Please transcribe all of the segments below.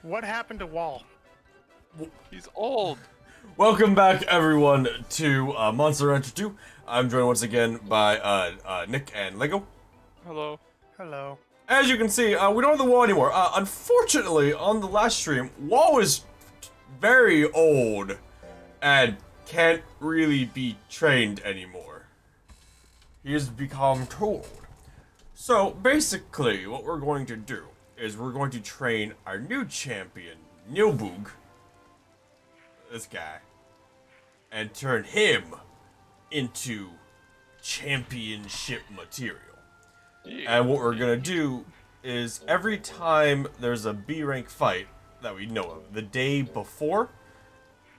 What happened to Wall? He's old. Welcome back, everyone, to Monster Hunter 2. I'm joined once again by Nick and Lego. Hello. Hello. As you can see, we don't have the wall anymore. Unfortunately, on the last stream, Wall is very old and can't really be trained anymore. He has become too old. So, basically, what we're going to do is we're going to train our new champion, Nilbug, this guy, and turn him into championship material. Yeah. And what we're gonna do is every time there's a B rank fight that we know of, the day before,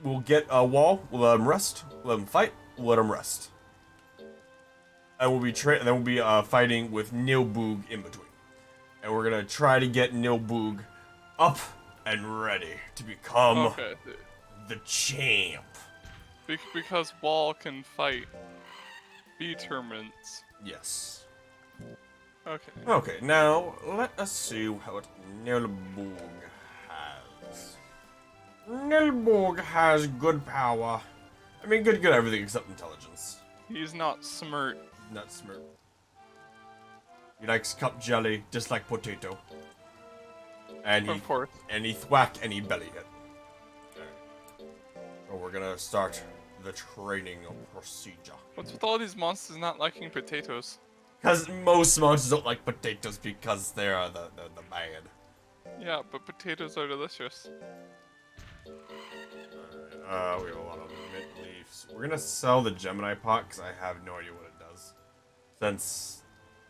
we'll get a wall, we'll let him rest, let him fight, we'll let him rest. And we'll be fighting with Nilbug in between. And we're gonna try to get Nilbug up and ready to become Okay. the champ. Because Wall can fight B tournaments. Yes. Okay. Okay, now let us see what Nilbug has. Nilbug has good power. I mean, good everything except intelligence. He's not smart. Not smart. He likes cup jelly, just like potato. And Of course. he thwack any belly hit. So we're gonna start the training procedure. What's with all these monsters not liking potatoes? Because most monsters don't like potatoes because they are the bad. Yeah, but potatoes are delicious. We have a lot of mint leaves. We're gonna sell the Gemini pot because I have no idea what it does. Since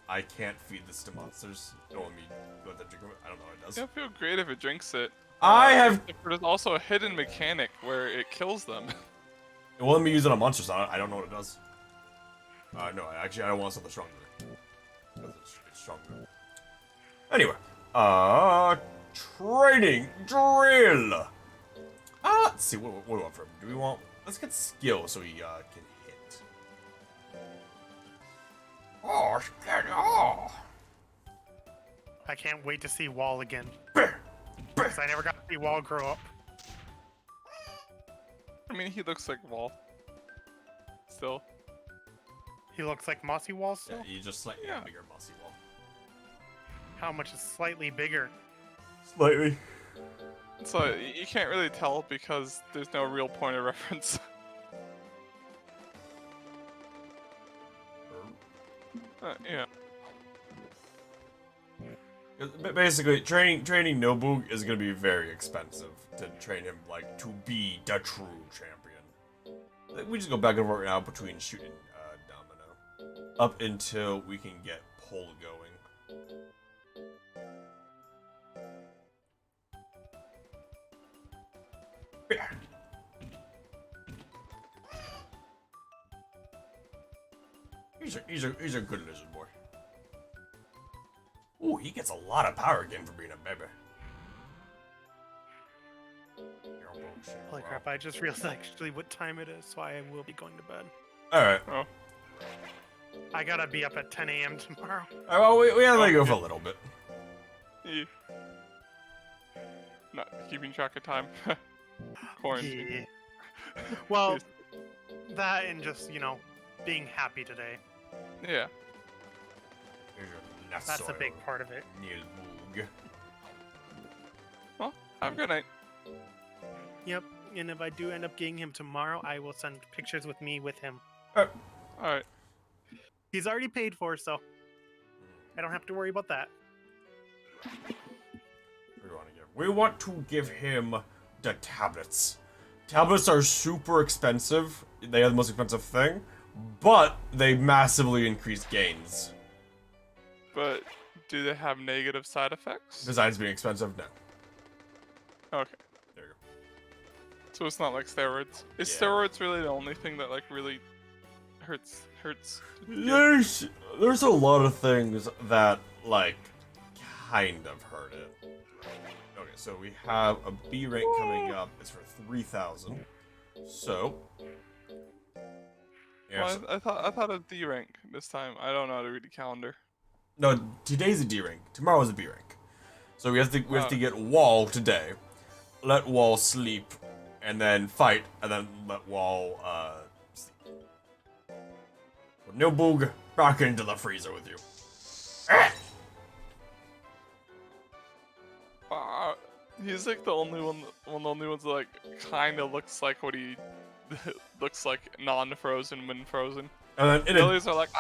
I can't feed this to monsters. Don't let me let them drink of it. I don't know what it does. It'll feel great if it drinks it. There's also a hidden mechanic where it kills them. It won't let me use it on monsters. I don't know what it does. No, actually, I don't want something stronger. Because it's stronger. Anyway, training drill. Let's see, what do we want from him? Do we want? Let's get skill so he can hit. I can't wait to see Wall again. Because I never got to see Wall grow up. I mean, he looks like Wall. Still. He looks like Mossy Wall Yeah, still. he's just slightly Yeah. bigger, mossy wall. How much is slightly bigger? Slightly. So you can't really tell because there's no real point of reference. Yeah. Basically, training Nilbug is gonna be very expensive to train him to be the true champion. We just go back and forth now between shooting Domino up until we can get Pole going. Yeah. He's a good lizard boy. Ooh, he gets a lot of power again for being a baby. Holy crap, I just realized actually what time it is, so I will be going to bed. Alright. Oh. I gotta be up at 10 a.m. tomorrow. Well, we have to let you go for a little bit. Yeah. Not keeping track of time. Quarantine. Yeah. Well, that and just, being happy today. Yeah. That's a big part of it. Nilbug. Well, have a good night. Yep, and if I do end up getting him tomorrow, I will send pictures with me with him. Alright. He's already paid for, so I don't have to worry about that. We want to give him the tablets. Tablets are super expensive. They are the most expensive thing, but they massively increase gains. But do they have negative side effects? Besides being expensive, no. Okay. There you go. So it's not like steroids. Is Yeah. steroids really the only thing that really hurts? to get? There's a lot of things that kind of hurt it. Okay, so we have a B rank coming up. It's for 3,000. So. Yeah, Well, I thought of D rank this time. I don't know how to read a calendar. no, today's a D rank. Tomorrow's a B rank. So we have to get Wall today. Let Wall sleep, and then fight, and then let Wall sleep. Nilbug, back into the freezer with you. He's like the only one of the only ones that like kind of looks like what he looks like non-frozen when frozen. And then The others are like,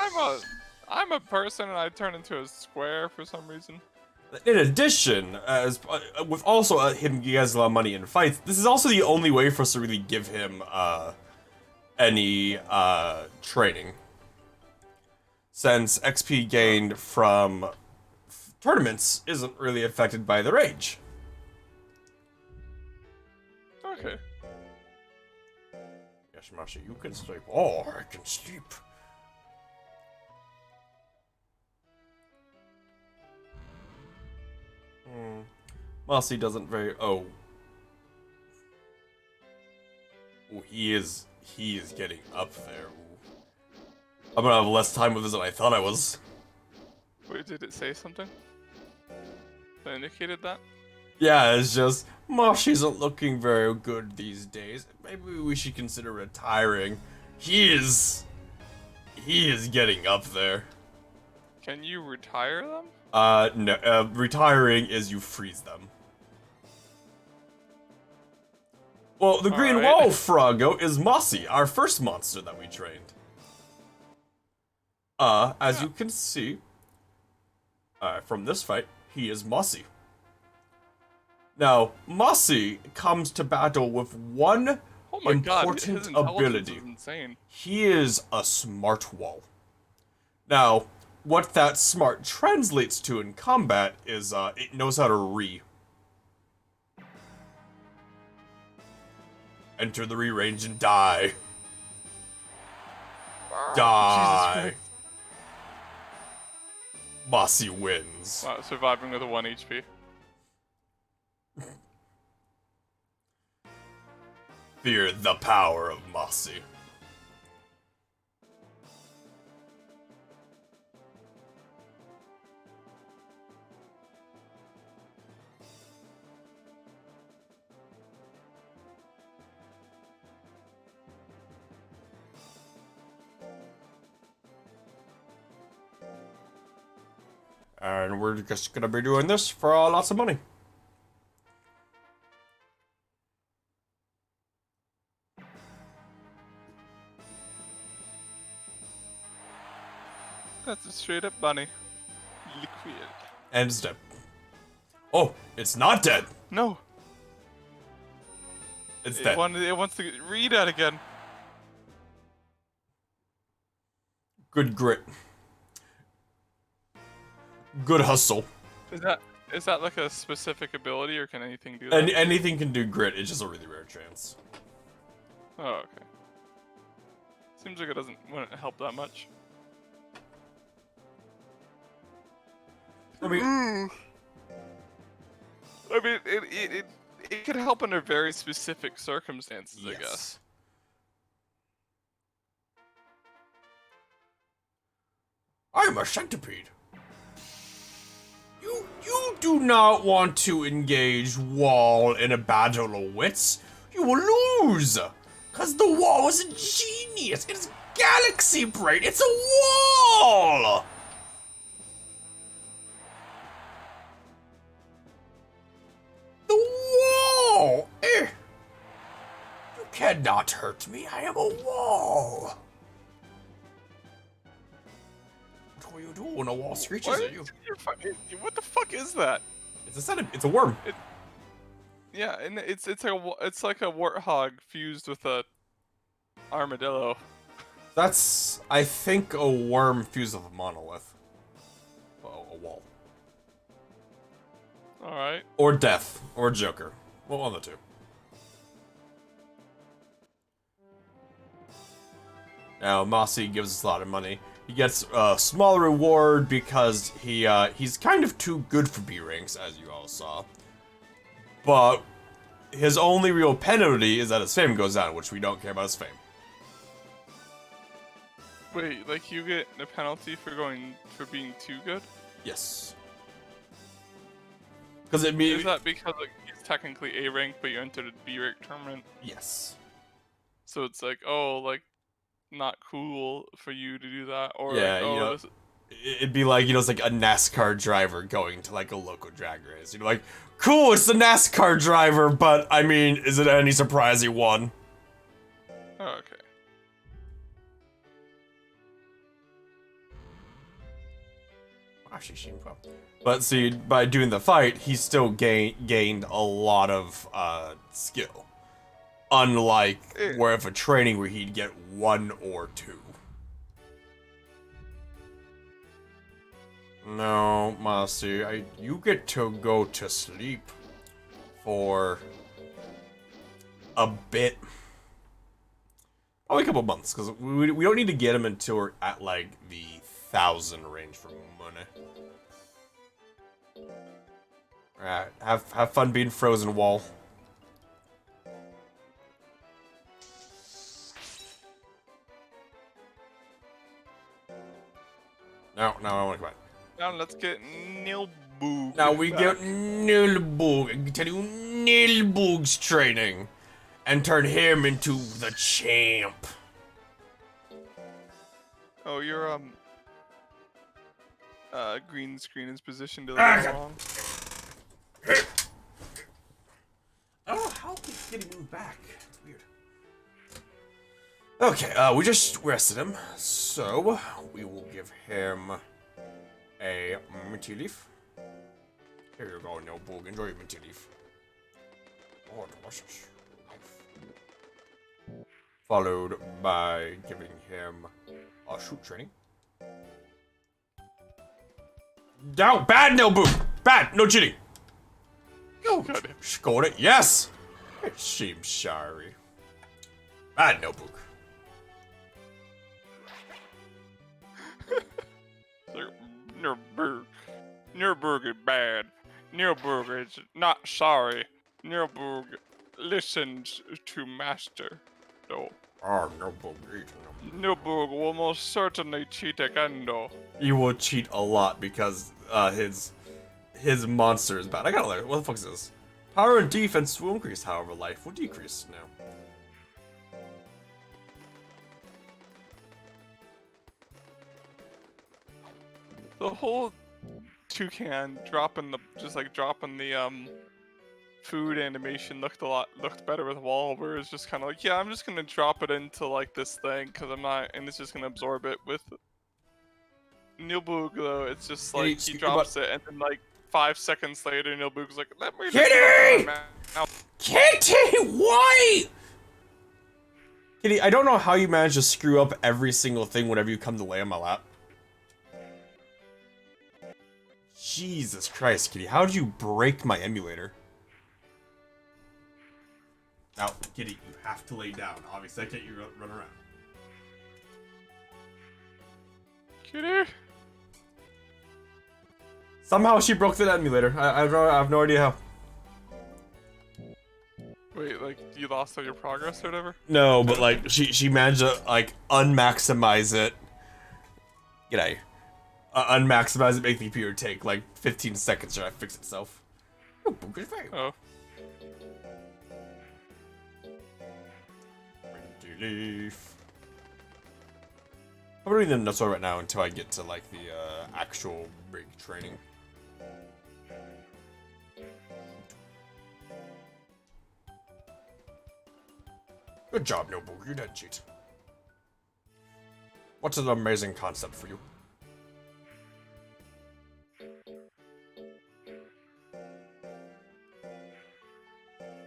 I'm a person and I turn into a square for some reason. in addition, as with also him he has a lot of money in fights, this is also the only way for us to really give him any training. Since XP gained from tournaments isn't really affected by the rage. Okay. Yes, Masha, you can sleep. Oh, I can sleep. Mossy doesn't very. Oh, he is getting up there. Ooh. I'm gonna have less time with this than I thought I was. Wait, did it say something that indicated that? Yeah, it's just Mosh isn't looking very good these days. Maybe we should consider retiring. He is getting up there. Can you retire them? No, retiring is you freeze them. Well, the Green Alright. Wall Froggo is Mossy, our first monster that we trained. As you can see, from this fight, he is Mossy. Now, Mossy comes to battle with one Oh my god, important his intelligence ability. is insane. He is a smart wall. Now, what that smart translates to in combat is, it knows how to enter the re-range and die. Die. Mossy wins. Wow, surviving with a 1 HP. Fear the power of Mossy. And we're just gonna be doing this for lots of money. That's a straight up bunny. Liquid. And it's dead. Oh, it's not dead. No. It's It dead. wants to read that again. Good grit. Good hustle. Is that like a specific ability or can anything do that? And anything can do grit, it's just a really rare chance. Oh, okay. Seems like it wouldn't help that much. I mean, it could help under very specific circumstances, I yes. guess. I'm a centipede. You do not want to engage Wall in a battle of wits. You will lose. Cause the Wall is a genius. It is galaxy brain. It's a wall. The wall. You cannot hurt me. I am a wall. What will you do when a wall screeches What? at you? What the fuck is that? It's a centipede. It's a worm. Yeah, and it's like a warthog fused with a armadillo. That's, I think, a worm fused with a monolith. Oh, a wall. All right. Or Death. Or Joker. Well, one of the two. Now, Mossy gives us a lot of money. He gets a small reward because he's kind of too good for B ranks, as you all saw. But his only real penalty is that his fame goes down, which we don't care about his fame. Wait, like you get a penalty for being too good? Yes. Because it means Is that because like, he's technically A rank, but you entered a B rank tournament? yes. So it's like, oh, like, not cool for you to do that, or Yeah, like, you oh, know, this. it'd be like, it's like a NASCAR driver going to like a local drag race. Like, cool, it's the NASCAR driver, but I mean, is it any surprise he won? Oh, okay. Actually, Shinpo. But see, by doing the fight, he still gained a lot of skill. Unlike where if a training where he'd get 1 or 2. No, Marcy, you get to go to sleep for a bit. Probably a couple months, because we don't need to get him until we're at like the 1,000 range for money. Alright, have fun being Frozen Wall. No, I want to come back. Now let's get Nilbug. Now we back. get Nilbug and continue Nilbug's training and turn him into the champ. Oh, your green screen is positioned a little wrong. Oh, how keeps getting moved back? It's weird. Okay, we just rested him, so we will give him a minty leaf. Here you go, Nilbug. Enjoy your minty leaf. Oh, delicious. Followed by giving him a shoot training. Down, bad Nilbug! Bad, no cheating! No, scored it, yes! It seems sorry. Bad Nilbug. Nilbug. Nilbug is bad. Nilbug is not sorry. Nilbug listens to master. No. Oh, Nilbug, Nilbug will most certainly cheat again, though. He will cheat a lot because his monster is bad. I gotta learn. What the fuck is this? Power and defense will increase, however, life will decrease now. The whole toucan dropping the food animation looked better with wall, where it's just kind of like, yeah, I'm just gonna drop it into like this thing because I'm not, and it's just gonna absorb it. With Nilbug though, it's just like he drops it and then like 5 seconds later, Nilbug's like, let me Kitty! Kitty, why? Kitty, I don't know how you manage to screw up every single thing whenever you come to lay on my lap. Jesus Christ, Kitty, how did you break my emulator? Now, Kitty, you have to lay down. Obviously, I can't you run around. Kitty. Somehow she broke the emulator. I have no idea how. Wait, like you lost all your progress or whatever? No, but like she managed to like unmaximize it. G'day. Unmaximize it, make the computer take like 15 seconds to fix itself. Oh, oh. Leaf. I'm doing the Nutso right now until I get to like the actual rig training. Good job, Nilbug. You didn't cheat. What's an amazing concept for you?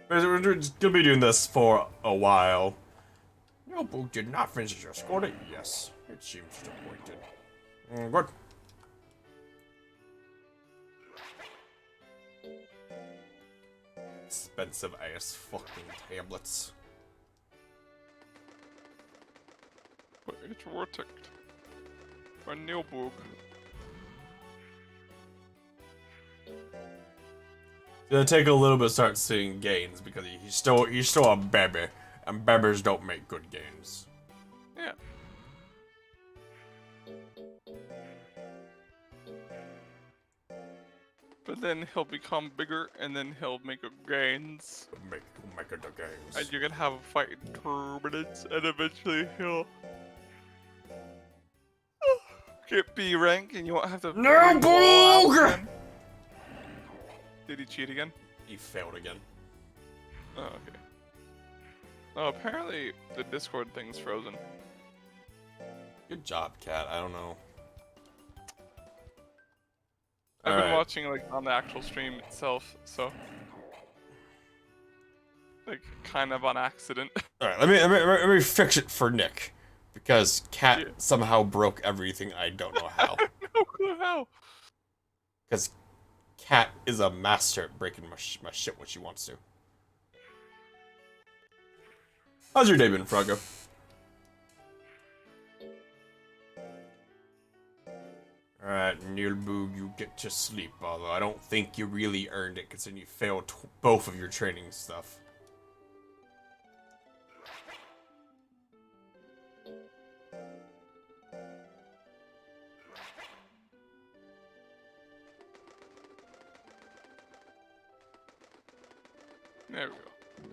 We're gonna be doing this for a while. Nilbug did not finish your score. Yes, it seems disappointed. Good. Expensive ass fucking tablets. It's verdict. For Nilbug. It's gonna take a little bit to start seeing gains because he's still a baby, and babies don't make good gains. Yeah. But then he'll become bigger, and then he'll make gains. Make it the games. And you're gonna have a fight in 2 minutes, and eventually he'll get B rank, and you won't have to. No, bring Wall out Boog! again. Did he cheat again? He failed again. Oh, okay. Oh, apparently the Discord thing's frozen. Good job, Cat. I don't know. I've been Alright. watching like on the actual stream itself, so like kind of on accident. Alright, let me fix it for Nick. Because Cat Yeah. somehow broke everything. I don't know how. No clue how. Because Cat is a master at breaking my shit when she wants to. How's your day been, Froggo? Alright, Nilbug, you get to sleep, although I don't think you really earned it considering you failed both of your training stuff. There we go.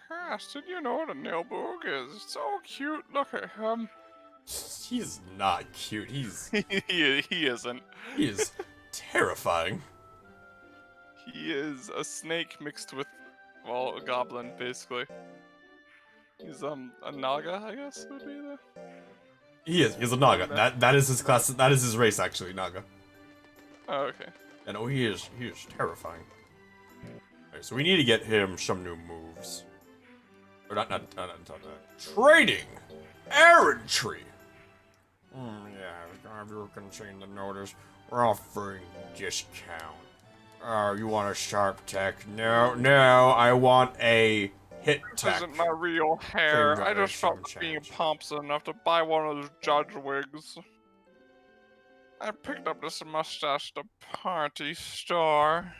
Cass, did you know that Nilbug is so cute? Look at him. He's not cute, he he isn't. is terrifying. He is a snake mixed with, well, a goblin, basically. He's a naga, I guess would be the. He's a Naga. That is his class, that is his race actually, Naga. Oh, okay. And oh, he is terrifying. Okay, so we need to get him some new moves. Or not trading! Errantry! Yeah, if you can change the notice, we're offering discount. Oh, you want a sharp tech? No, I want a hit This tech. isn't my real hair. I just Generation felt being change. pompous enough to buy one of those judge wigs. I picked up this mustache at the party store.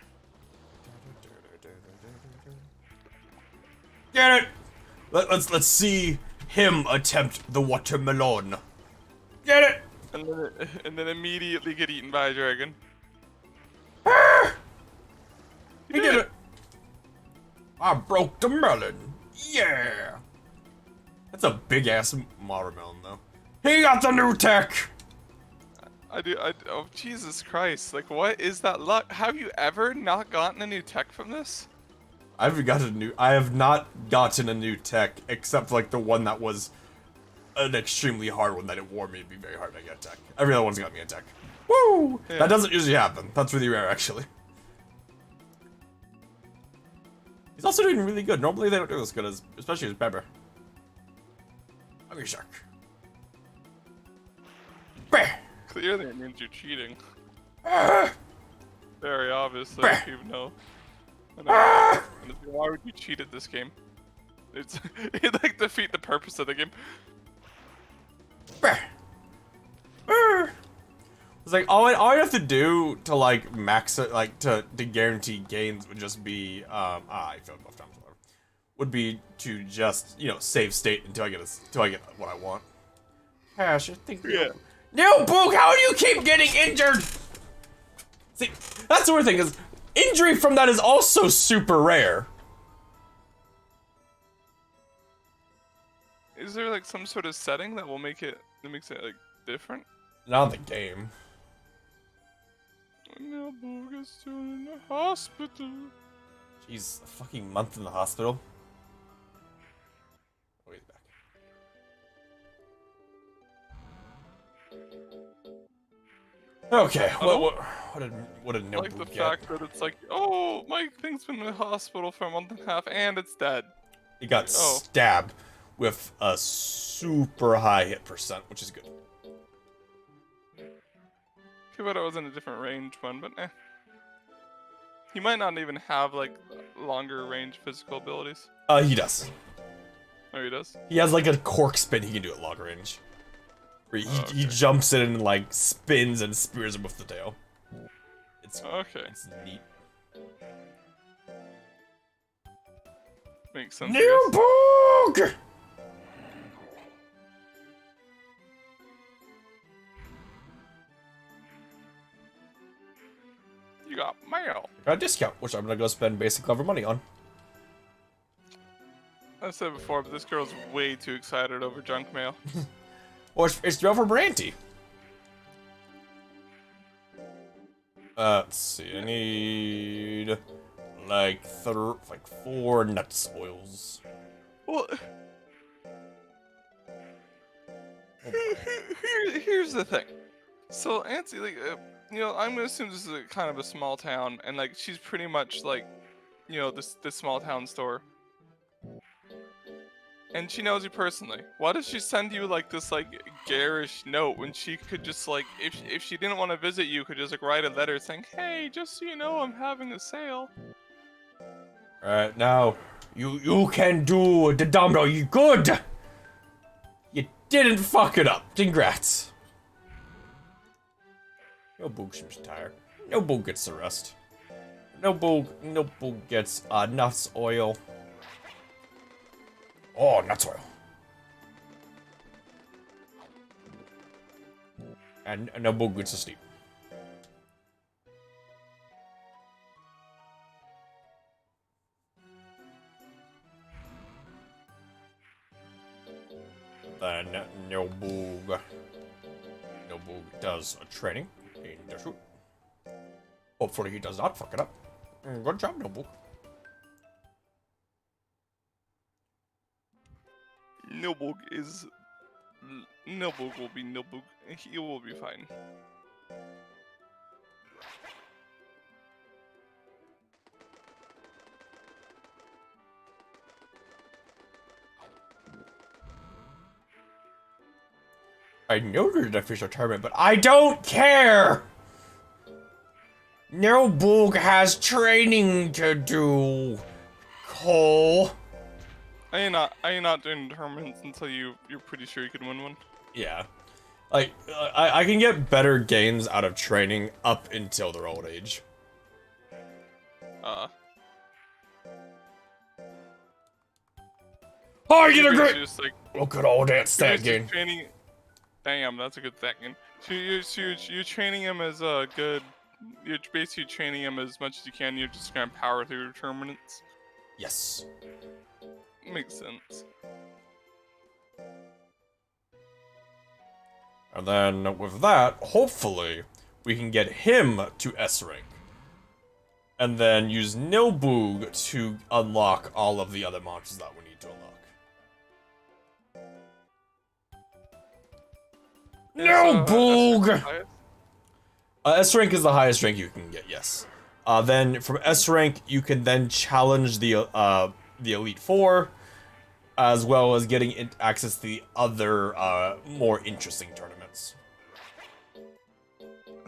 Get it! Let's see him attempt the watermelon. Get it! And then immediately get eaten by a dragon. He did it! I broke the melon. Yeah! That's a big ass watermelon though. He got the new tech! Oh, Jesus Christ. Like, what is that luck? Have you ever not gotten a new tech from this? I have not gotten a new tech except for, like the one that was an extremely hard one that it wore me to be very hard to get tech. Every other one's got me a tech. Woo! Yeah. That doesn't usually happen. That's really rare actually. He's also doing really good. Normally they don't do as good as, especially as Beber. Hungry Shark. Bah! Clearly it means you're cheating. Ah! Very obviously, Bah! even though. Ah! Why would you cheat at this game? It'd like defeat the purpose of the game. Bah! Ah! It's like all I have to do to like max it, like to guarantee gains would just be I failed both times. Whatever. Would be to just save state until I get what I want. Gosh, I think. Yeah. No, Boog, how do you keep getting injured? See, that's the weird thing is injury from that is also super rare. Is there like some sort of setting that makes it like different? Not the game. No, Boog is still in the hospital. Jeez, a fucking month in the hospital. Oh, he's back. Okay, what did I no like the get? fact that it's like, oh, my thing's been in the hospital for a month and a half and it's dead. He got Oh. stabbed with a super high hit percent, which is good. Too bad I was in a different range one, but eh. He might not even have like longer range physical abilities. He does. Oh, he does? He has like a cork spin he can do at long range. Where he jumps in and like spins and spears him with the tail. It's Okay. it's neat. Makes sense. I guess. Boog! Got a discount, which I'm gonna go spend basic clever money on. I've said before, but this girl's way too excited over junk mail. Or it's the for Branty. Let's see. I need like 4 nuts oils. Well, here's the thing. So Nancy, like, you know, I'm gonna assume this is a kind of a small town, and like she's pretty much like, you know, this small town store. And she knows you personally. Why does she send you like this like garish note when she could just like, if she didn't want to visit you, could just like write a letter saying, "Hey, just so you know, I'm having a sale." Alright, now you can do the domino. You good. You didn't fuck it up. Congrats. No Boog seems tired. No Boog gets the rest. No Boog gets nuts oil. Oh, nuts oil. And no Boog gets to sleep. Then no Boog does a training in the shoot. Hopefully he does not fuck it up. Good job, no Boog. Nilbog is... Nilbog will be Nilbog. He will be fine. I know there's an official tournament, but I don't care! No Boog has training to do, Cole. Are you not doing tournaments until you're pretty sure you can win one? Yeah. Like, I can get better gains out of training up until their old age. Oh, you did great! Just, like, Look at all that stat gain. Training... Damn, that's a good stat gain. So you're training him as a good... You're basically training him as much as you can. You're just gonna power through tournaments. Yes. Makes sense. And then with that, hopefully, we can get him to S rank. And then use Nilbog to unlock all of the other monsters that we need to unlock. Nilbog! S rank is the highest rank you can get, yes. Then from S rank, you can then challenge the Elite Four, as well as getting access to the other more interesting tournaments.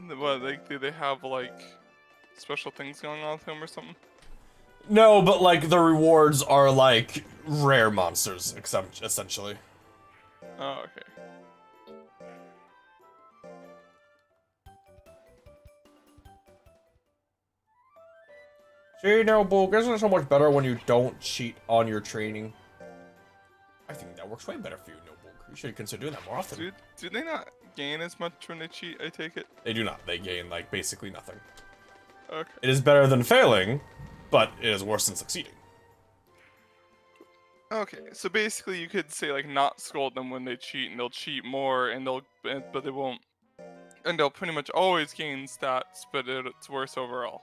What, like, do they have like special things going on with him or something? No, but like the rewards are like rare monsters, essentially. Oh, okay. See, no, Boog, isn't it so much better when you don't cheat on your training? I think that works way better for you, no, Boog. You should consider doing that more often. Do they not gain as much when they cheat, I take it? They do not. They gain, like, basically nothing. Okay. It is better than failing, but it is worse than succeeding. Okay, so basically you could say, like, not scold them when they cheat, and they'll cheat more, and but they won't. And they'll pretty much always gain stats, but it's worse overall.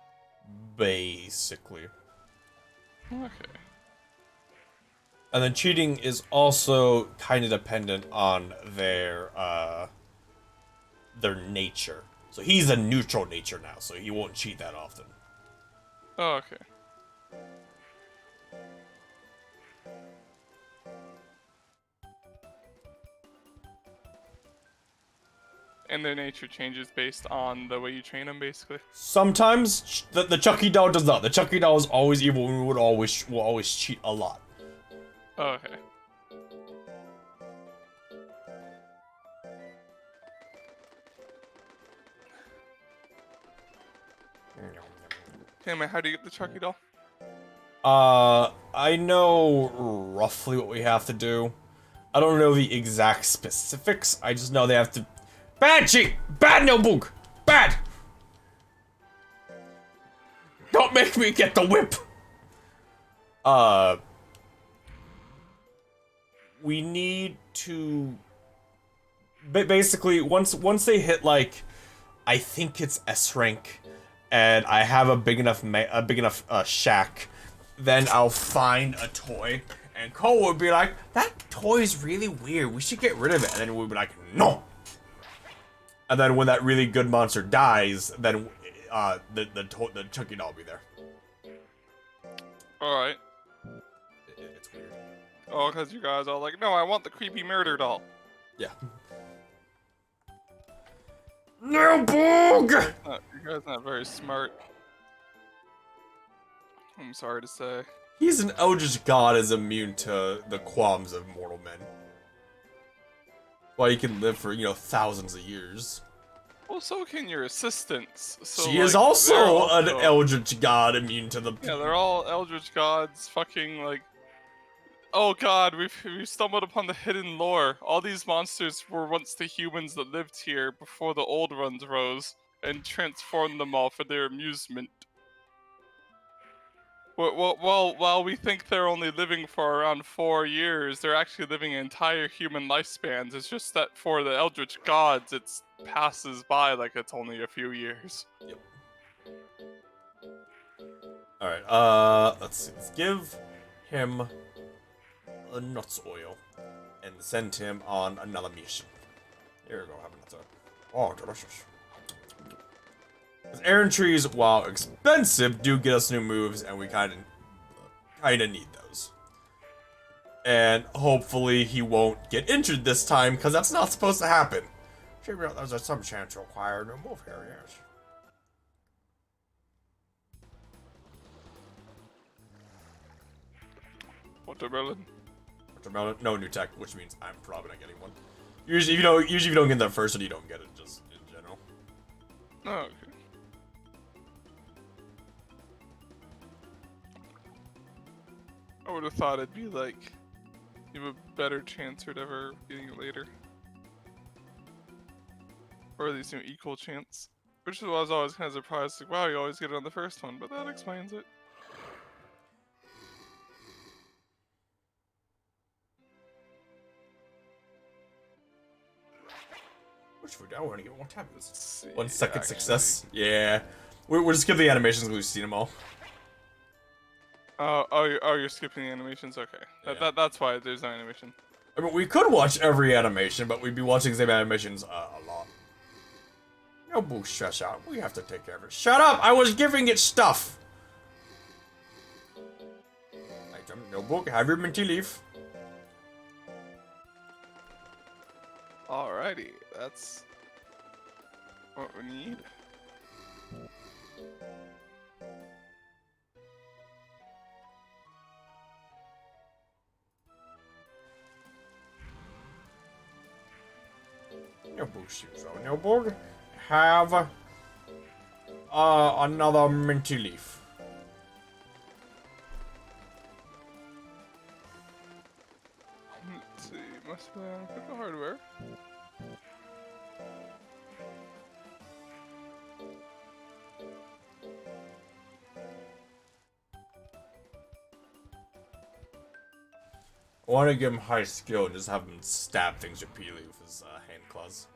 Basically. Okay. And then cheating is also kind of dependent on their nature. So he's a neutral nature now, so he won't cheat that often. Oh, okay. And their nature changes based on the way you train them, basically. Sometimes the Chucky doll does not. The Chucky doll is always evil and will always cheat a lot. Oh, okay. Okay, man, how do you get the Chucky doll? I know roughly what we have to do. I don't know the exact specifics. I just know they have to... Bad cheat! Bad notebook! Bad! No Don't make me get the whip. We need to basically once they hit like, I think it's S rank, and I have a big enough shack, then I'll find a toy, and Cole would be like, that toy's really weird. We should get rid of it, and then we'd be like, no. And then when that really good monster dies, then the chunky doll will be there. Alright. It's weird. Oh, because you guys are like, no, I want the creepy murder doll. Yeah. No bug! You guys not very smart. I'm sorry to say. He's an eldritch god is immune to the qualms of mortal men. Why he can live for, thousands of years. Well, so can your assistants. So, She like, is they're also an eldritch god immune to the... Yeah, they're all eldritch gods, fucking, like... Oh god, we've stumbled upon the hidden lore. All these monsters were once the humans that lived here before the old ones rose, and transformed them all for their amusement. While we think they're only living for around 4 years, they're actually living entire human lifespans. It's just that for the eldritch gods, it passes by like it's only a few years. Yep. Alright, let's see. Let's give him a nuts oil and send him on another mission. Here we go, have a nuts oil. Oh, delicious. Aaron trees, while expensive, do get us new moves, and we kinda need those. And hopefully he won't get injured this time, because that's not supposed to happen. There's some chance to acquire a new move here, yes. Watermelon. Watermelon, no new tech, which means I'm probably not getting one. Usually if you don't get that first one, you don't get it, just in general. Oh, okay. I would have thought it'd be like, you have a better chance or whatever getting it later. Or at least an equal chance. Which is why I was always kind of surprised, like, wow, you always get it on the first one, but that explains it. Which food? I want to get one tablets. See, 1 second actually. success. Yeah. We're just skipping the animations because we've seen them all. You're skipping the animations? Okay. Yeah. That's why there's no animation. I mean, we could watch every animation, but we'd be watching the same animations a lot. No boo, stress out. We have to take care of it. Shut up! I was giving it stuff! No book, have your minty leaf. Alrighty, that's what we need. No boo, so no book. Have another minty leaf. Let's see, must pick the hardware. I want to give him high skill and just have him stab things repeatedly with his hand claws.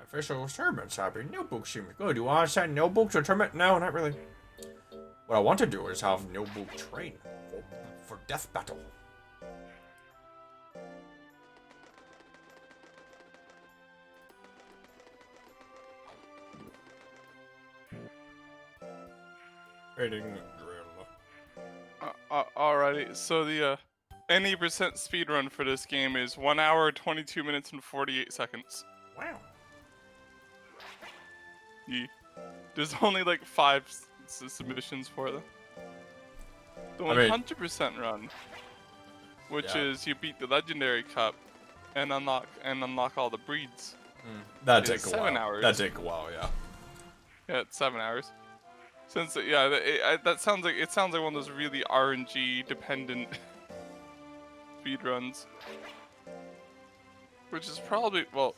Official tournament shopping. Notebook seems good. You want to send notebook to a tournament? No, not really. What I want to do is have notebook train for death battle. Rating drill. Alrighty, so the any percent speedrun for this game is 1 hour, 22 minutes, and 48 seconds. Wow. There's only like 5 submissions for them. The 100% run, which is you beat the legendary cup and unlock all the breeds. That'd take It's a while. 7 hours. That'd take a while, yeah. Yeah, it's 7 hours. Since that sounds like one of those really RNG dependent speedruns. Which is probably, well,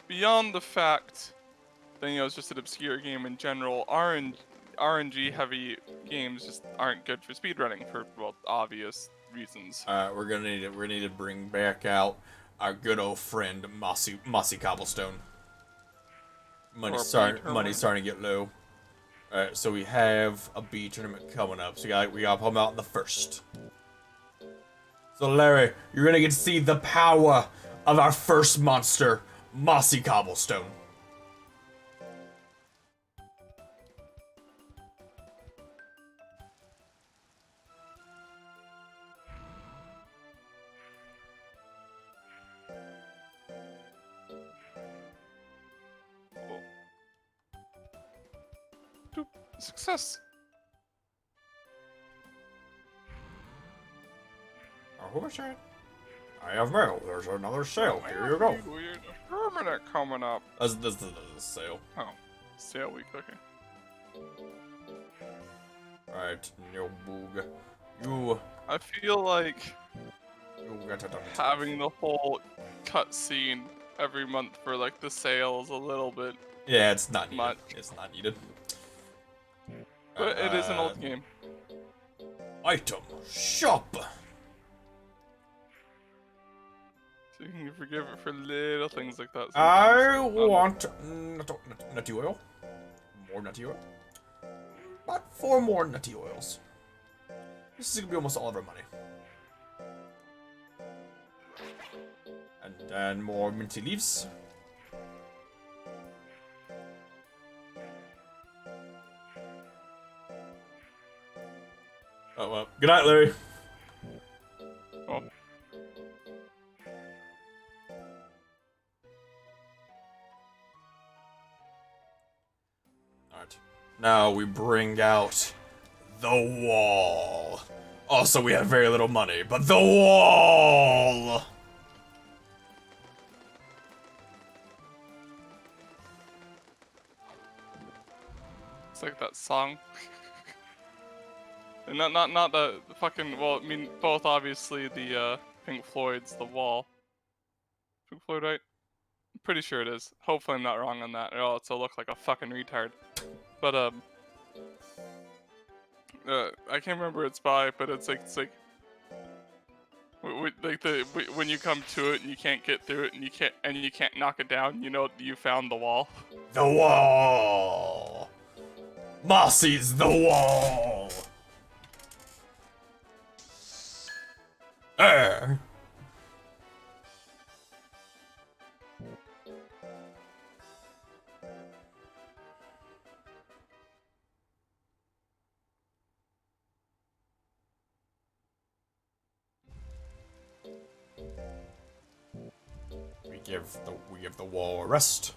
beyond the fact that, you know, it's just an obscure game in general, RNG heavy games just aren't good for speedrunning for, well, obvious reasons. We're gonna need to bring back out our good old friend Mossy Cobblestone. Money's starting to get low. Alright, so we have a bee tournament coming up. So we gotta put them out in the first. So Larry, you're gonna get to see the power of our first monster, Mossy Cobblestone. Success. I have mail. There's another sale. Here you go. Weird tournament coming up. This is the sale. Oh, sale week. Okay. Alright, no boog. You I feel like got to having the whole cutscene every month for like the sale is a little bit, Yeah, it's not needed. Much. It's not needed. but it is an old game. Item shop. So you can forgive it for little things like that. I sometimes. want nutty oil. More nutty oil. About 4 more nutty oils. This is gonna be almost all of our money. And then more minty leaves. Oh well. Good night, Larry. Oh. Alright. Now we bring out the wall. Also, we have very little money, but the wall! It's like that song. And not the fucking, well, I mean, both obviously the Pink Floyd's The Wall. Pink Floyd, right? I'm pretty sure it is. Hopefully I'm not wrong on that, or else I'll look like a fucking retard. But I can't remember it's by, but it's like when you come to it and you can't get through it and you can't knock it down, you know you found the wall. The wall! Mossy's the wall! We give the wall a rest.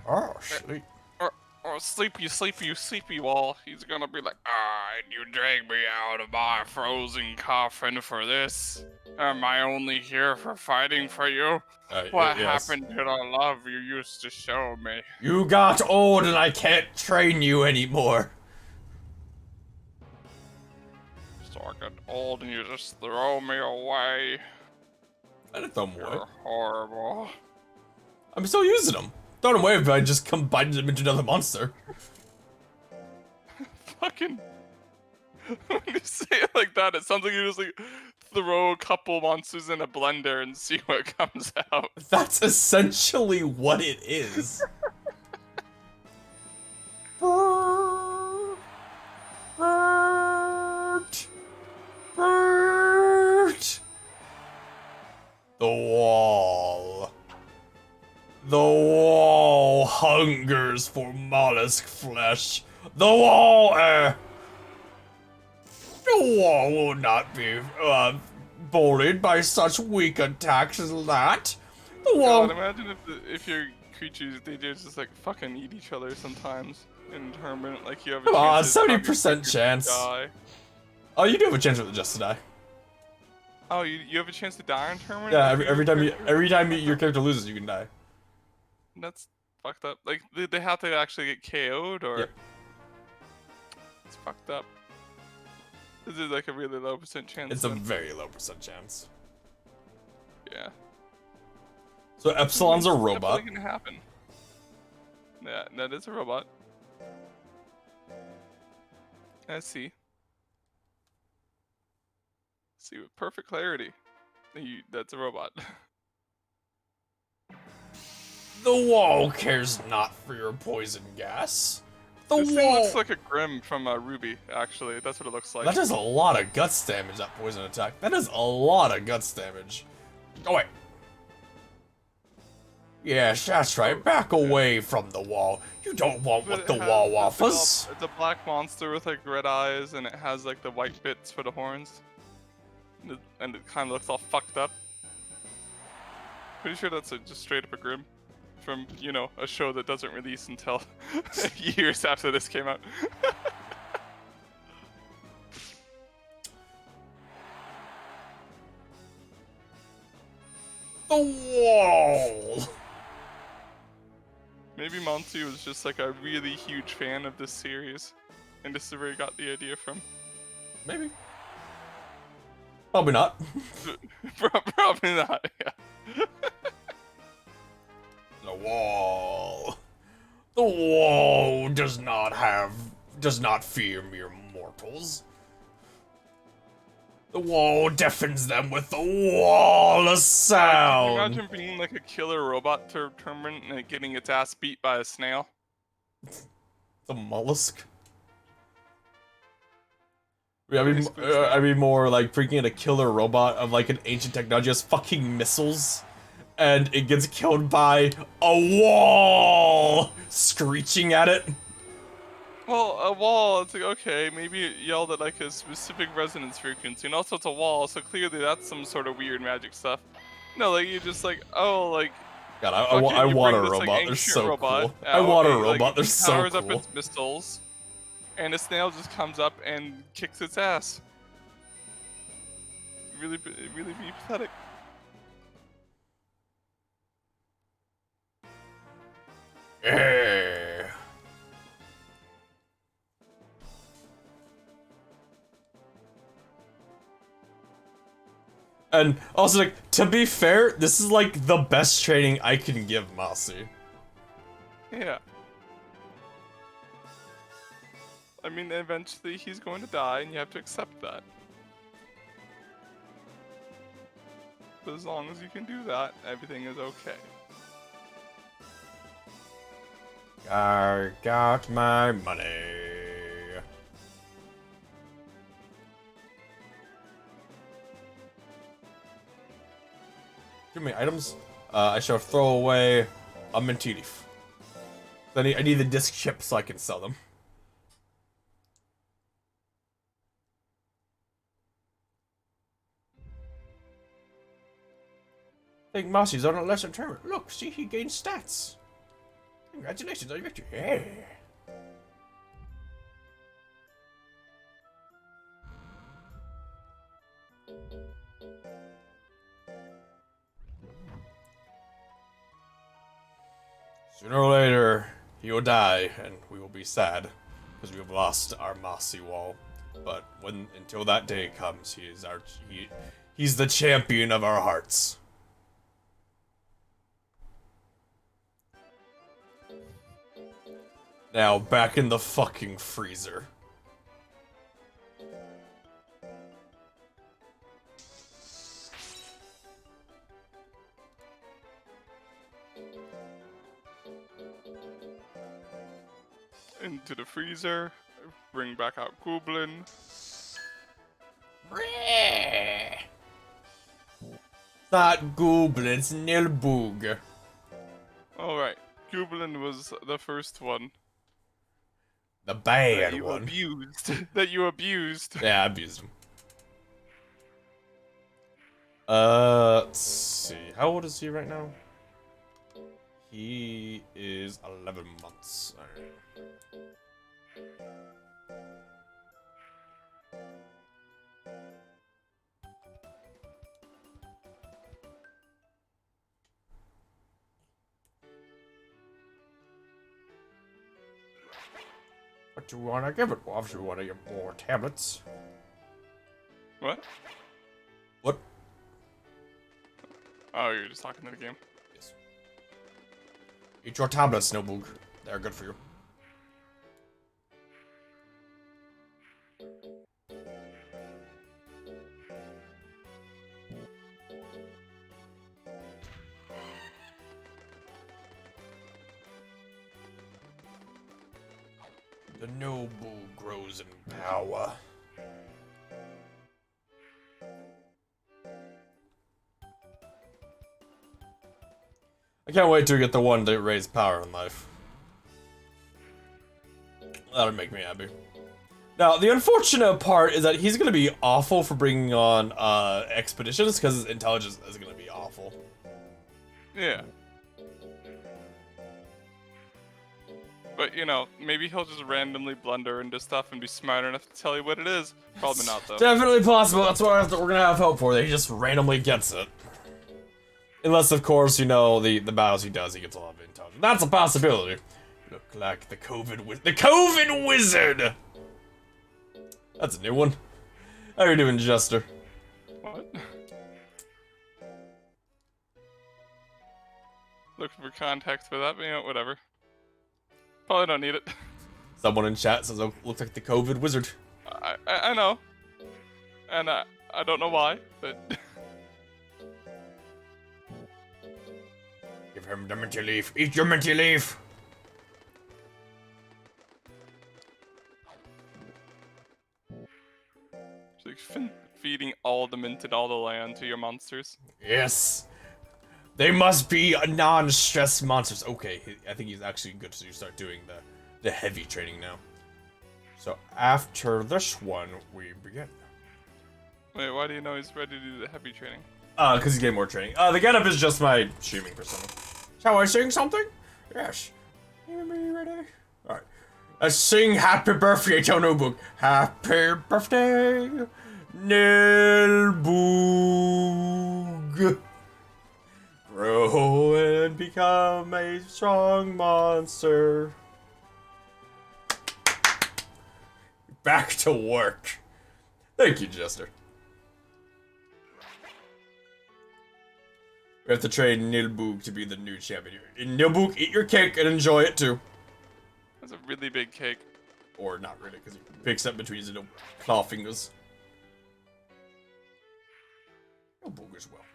Oh, sleep. Oh, sleepy wall. He's gonna be like, and you drag me out of my frozen coffin for this? Am I only here for fighting for you? What yes. happened to the love you used to show me? You got old and I can't train you anymore. So I got old and you just throw me away. I didn't throw them away. You're horrible. I'm still using them. Throw them away if I just combined them into another monster. Fucking. When you say it like that, it sounds like you just like throw a couple monsters in a blender and see what comes out. That's essentially what it is. Bert. The wall. The wall hungers for mollusk flesh. The wall, the wall will not be, bullied by such weak attacks as that. The wall. God, imagine if your creatures, they just like fucking eat each other sometimes in a tournament. Like you have a Come on, chance to 70% chance. die. Oh, you do have a chance with it just to die. Oh, you have a chance to die in tournament? Yeah, every time your character loses, you can die. That's fucked up. Like they have to actually get KO'd, or Yep. It's fucked up. This is like a really low % chance. It's a then. very low % chance. Yeah. So Epsilon's a It's robot. definitely gonna happen. Yeah, that is a robot. I see. See with perfect clarity. That's a robot. The wall cares not for your poison gas. The This thing wall. looks like a Grim from Ruby, actually. That's what it looks like. That does a lot of guts damage. That poison attack. That is a lot of guts damage. Oh wait. Yes, that's right. Back away from the wall. You don't want But what it the has- wall it's a- offers. It's a black monster with like red eyes, and it has like the white bits for the horns. And it kind of looks all fucked up. Pretty sure that's just straight up a Grim from, you know, a show that doesn't release until years after this came out. The wall. Maybe Monty was just like a really huge fan of this series, and this is where he got the idea from. Maybe. Probably not. Probably not, yeah. The wall. The wall does not fear mere mortals. The wall deafens them with the wall of Can you sound. imagine being like a killer robot tournament and it getting its ass beat by a snail? The mollusk. Yeah, I mean more like freaking a killer robot of like an ancient technology has fucking missiles, and it gets killed by a wall screeching at it. Well, a wall, it's like, okay, maybe it yelled at like a specific resonance frequency, and also it's a wall, so clearly that's some sort of weird magic stuff. No, like, you're just like, oh, like, God, I fucking- want you a bring this, like, robot. They're ancient so robot cool. out, I want a and, like, robot. They're it so powers cool. up its missiles, and a snail just comes up and kicks its ass. Really be pathetic. Yeah. And also, like, to be fair, this is like the best training I can give Mossy. Yeah. I mean, eventually he's going to die, and you have to accept that. But as long as you can do that, everything is okay. I got my money. Give me items. I shall throw away a minty leaf. I need the disc chip so I can sell them. I think Mossy's on a lesser term. Look, see, he gained stats. Congratulations on your victory. Yeah. Sooner or later, he will die, and we will be sad because we have lost our Mossy Wall. But until that day comes, he's the champion of our hearts. Now back in the fucking freezer. Into the freezer, bring back out Goblin. Not goblins, Nilbug. Alright, Goblin was the first one. The That bad you one. abused. That you abused. Yeah, I abused him. Let's see. How old is he right now? He is 11 months. Alright. What do you want to give it? Well, obviously, we want to give more tablets. What? What? Oh, you're just talking to the game. Yes. Eat your tablets, Snowboog. They're good for you. The noble grows in power. I can't wait to get the one to raise power in life. That'll make me happy. Now, the unfortunate part is that he's gonna be awful for bringing on expeditions because his intelligence is gonna be awful. Yeah. But, you know, maybe he'll just randomly blunder into stuff and be smart enough to tell you what it is. Probably not, though. Definitely possible. That's what we're gonna have hope for. That he just randomly gets it. Unless, of course, you know, the battles he does, he gets a lot of intelligence. That's a possibility. Look like the COVID Wizard! That's a new one. How are you doing, Jester? What? Looking for context for that, but you know, whatever. Probably don't need it. Someone in chat says, oh, looks like the COVID Wizard. I know. And I don't know why, but... Give him the minty leaf. Eat your minty leaf! It's like feeding all the mint and all the land to your monsters. Yes. They must be non-stress monsters. Okay, I think he's actually good to start doing the heavy training now. So after this one, we begin. Wait, why do you know he's ready to do the heavy training? Because he's getting more training. The getup is just my streaming persona. Shall I sing something? Yes. You ready? Alright. Let's sing Happy Birthday to Nilboog. Happy birthday, Nilboog. Grow and become a strong monster. Back to work. Thank you, Jester. We have to train Nilboog to be the new champion. And Nilboog, eat your cake and enjoy it too. That's a really big cake. Or not really, because he picks up between his little claw fingers. Nilboog as well.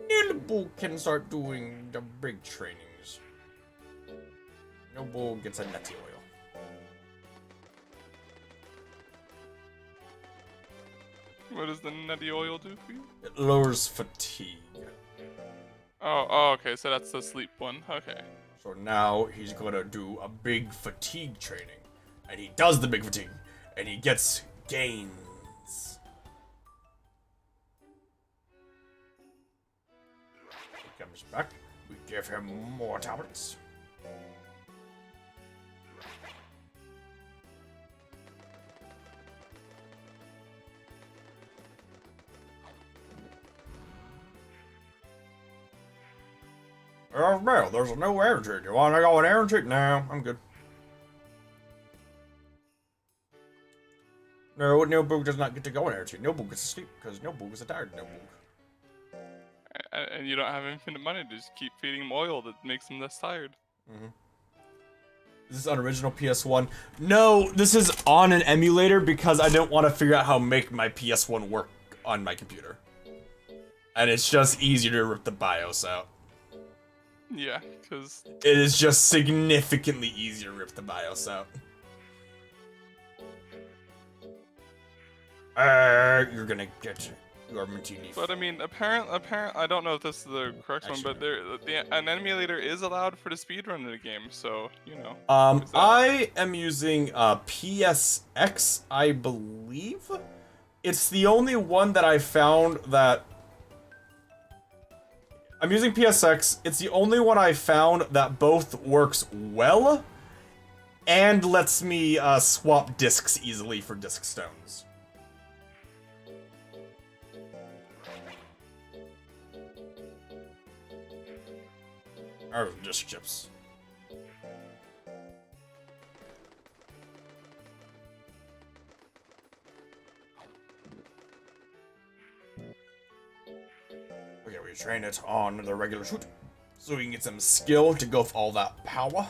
Nilboog can start doing the big trainings. Nilboog gets a nutty oil. What does the nutty oil do for you? It lowers fatigue. Oh, okay, so that's the sleep one. Okay. So now he's gonna do a big fatigue training. And he does the big fatigue. And he gets gains. He comes back. We give him more tablets. Bell, there's no energy. Do you want to go in energy? No, I'm good. No, Nilboog does not get to go in energy. Nilboog gets to sleep because Nilboog is a tired Nilboog. And you don't have infinite money to just keep feeding him oil that makes him less tired. Mm-hmm. Is this on original PS1? No, this is on an emulator because I don't want to figure out how to make my PS1 work on my computer. And it's just easier to rip the BIOS out. Yeah, because... It is just significantly easier to rip the BIOS out. You're gonna get your minty leaf. But I mean, apparent. I don't know if this is the correct one, but an emulator is allowed for the speedrun of the game, so you know. I am using PSX, I believe. It's the only one that I found that. I'm using PSX. It's the only one I found that both works well and lets me swap discs easily for disc stones. Or disc chips. Okay, we train it on the regular shoot. So we can get some skill to go with all that power.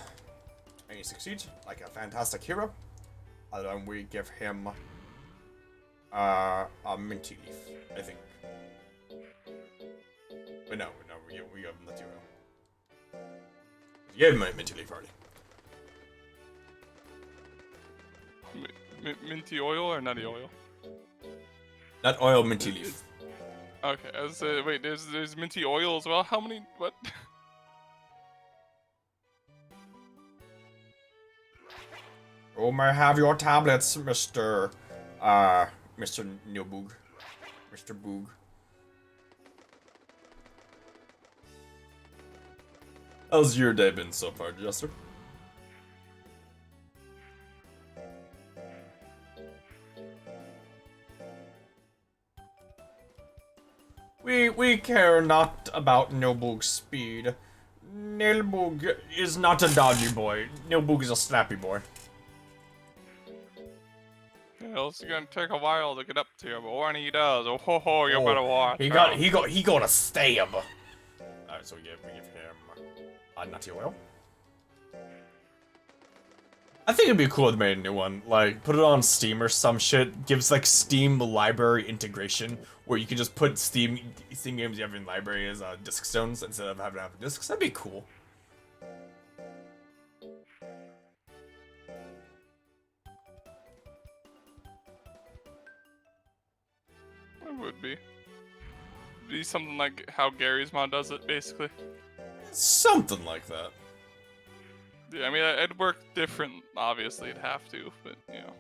And he succeeds like a fantastic hero. And then we give him a minty leaf, I think. But no, we give him the hero. We gave him a minty leaf already. Minty oil or nutty oil? Not oil, minty leaf. Okay, wait, there's minty oil as well? How many? What? Oh, may I have your tablets, Mr. Nilboog. Mr. Boog. How's your day been so far, Jester? We care not about Nilboog's speed. Nilboog is not a dodgy boy. Nilboog is a snappy boy. Yeah, it's gonna take a while to get up to you, but when he does, oh ho ho, you better watch. He got a stab. Alright, so we give him a nutty oil. I think it'd be cool if they made a new one. Like, put it on Steam or some shit. Gives like Steam library integration where you can just put Steam games you have in library as disc stones instead of having to have discs. That'd be cool. It would be. Be something like how Gary's mod does it, basically. Something like that. Yeah, I mean, it'd work different, obviously, it'd have to, but, you know.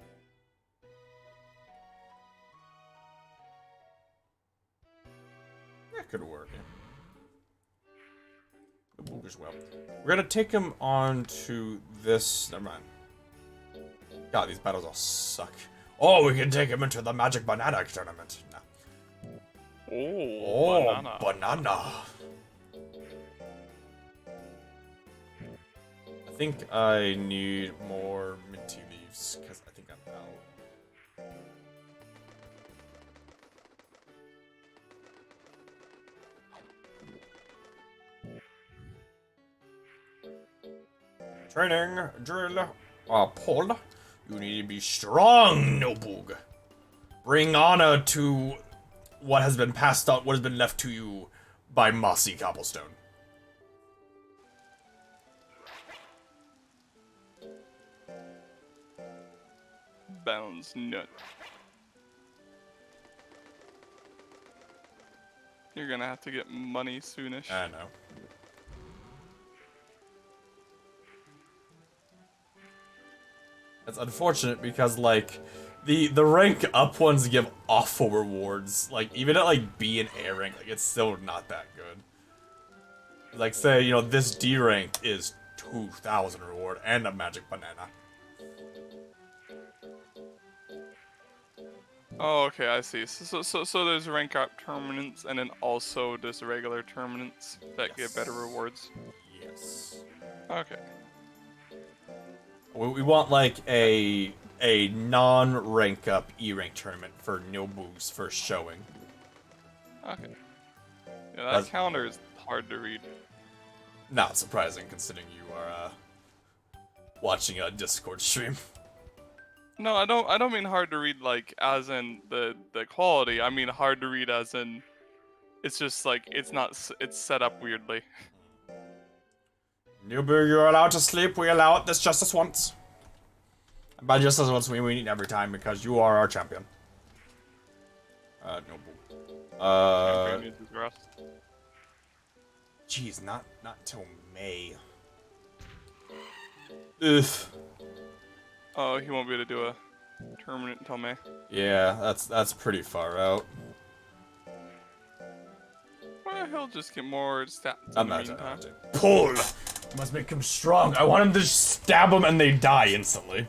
That could work. The book as well. We're gonna take him on to this. Never mind. God, these battles all suck. Oh, we can take him into the Magic Banana tournament. No. Oh, banana. I think I need more minty leaves because I think I'm out. Training drill. Paul, you need to be strong, Nilboog. Bring honor to what has been passed on, what has been left to you by Mossy Cobblestone. Bounds nut. You're gonna have to get money soonish. I know. That's unfortunate because like the rank up ones give awful rewards. Like even at like B and A rank, like it's still not that good. Like say, you know, this D rank is 2,000 reward and a magic banana. Oh, okay, I see. So there's rank up tournaments and then also there's regular tournaments that give better rewards. Yes. Okay. We want like a non-rank up E-rank tournament for Nilboog's first showing. Okay. Yeah, that calendar is hard to read. Not surprising considering you are watching a Discord stream. No, I don't mean hard to read like as in the quality. I mean hard to read as in it's just like it's set up weirdly. Nilboog, you're allowed to sleep. We allow it this justice once. By justice once, we mean every time because you are our champion. Nilboog. Needs his rest. Jeez, not till May. Ugh. Oh, he won't be able to do a tournament until May. Yeah, that's pretty far out. Well, he'll just get more stats I'm in the not meantime. Pull! Must make him strong. I want him to just stab him and they die instantly.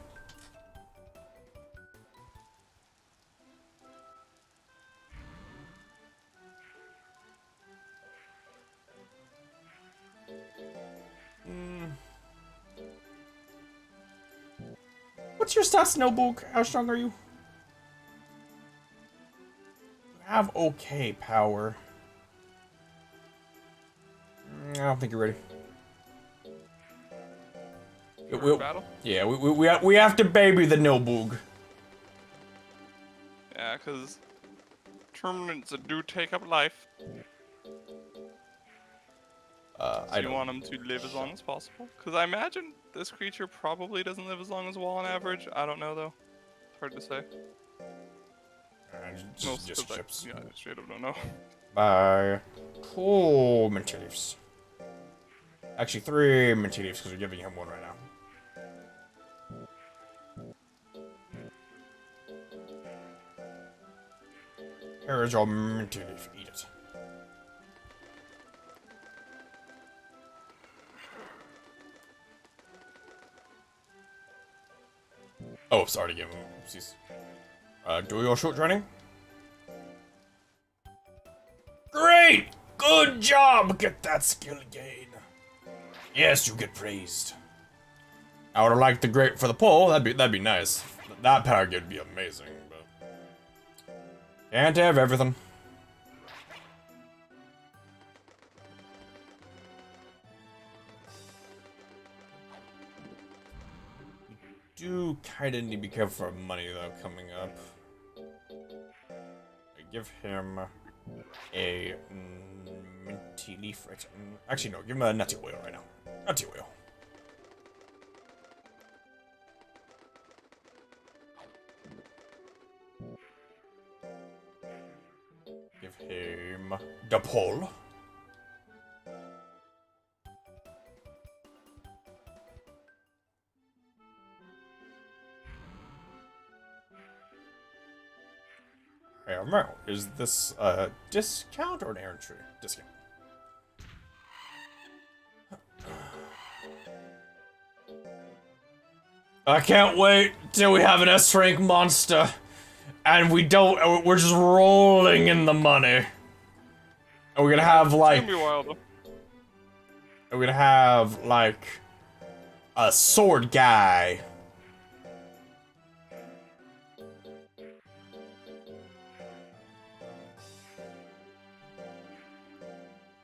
What's your stats, Nilboog? How strong are you? You have okay power. don't think you're ready. You ready for battle? Yeah, we have to baby the Nilbug. Yeah, because tournaments do take up life. I You don't. want them to live as long as possible? Because I imagine this creature probably doesn't live as long as Wall on average. I don't know though. It's hard to say. Most Just 'cause chips. I straight up don't know. Bye. Cool, minty leaves. Actually, 3 minty leaves because we're giving him 1 right now. Here's your minty leaf. Eat it. Oh, sorry to give him. Oopsies. Do your short training. Great! Good job! Get that skill again. Yes, you get praised. I would have liked the great for the pole. That'd be nice. That power grid would be amazing, but can't have everything. We do kind of need to be careful for money though coming up. I give him a minty leaf right. Actually, no, give him a nutty oil right now. Nutty oil. Give him the pole. Hey, Romero, is this a discount or an errand tree? Discount. I can't wait till we have an S-rank monster, and we're just rolling in the money. And we're gonna have like, It's gonna be wild. we're gonna have like a sword guy.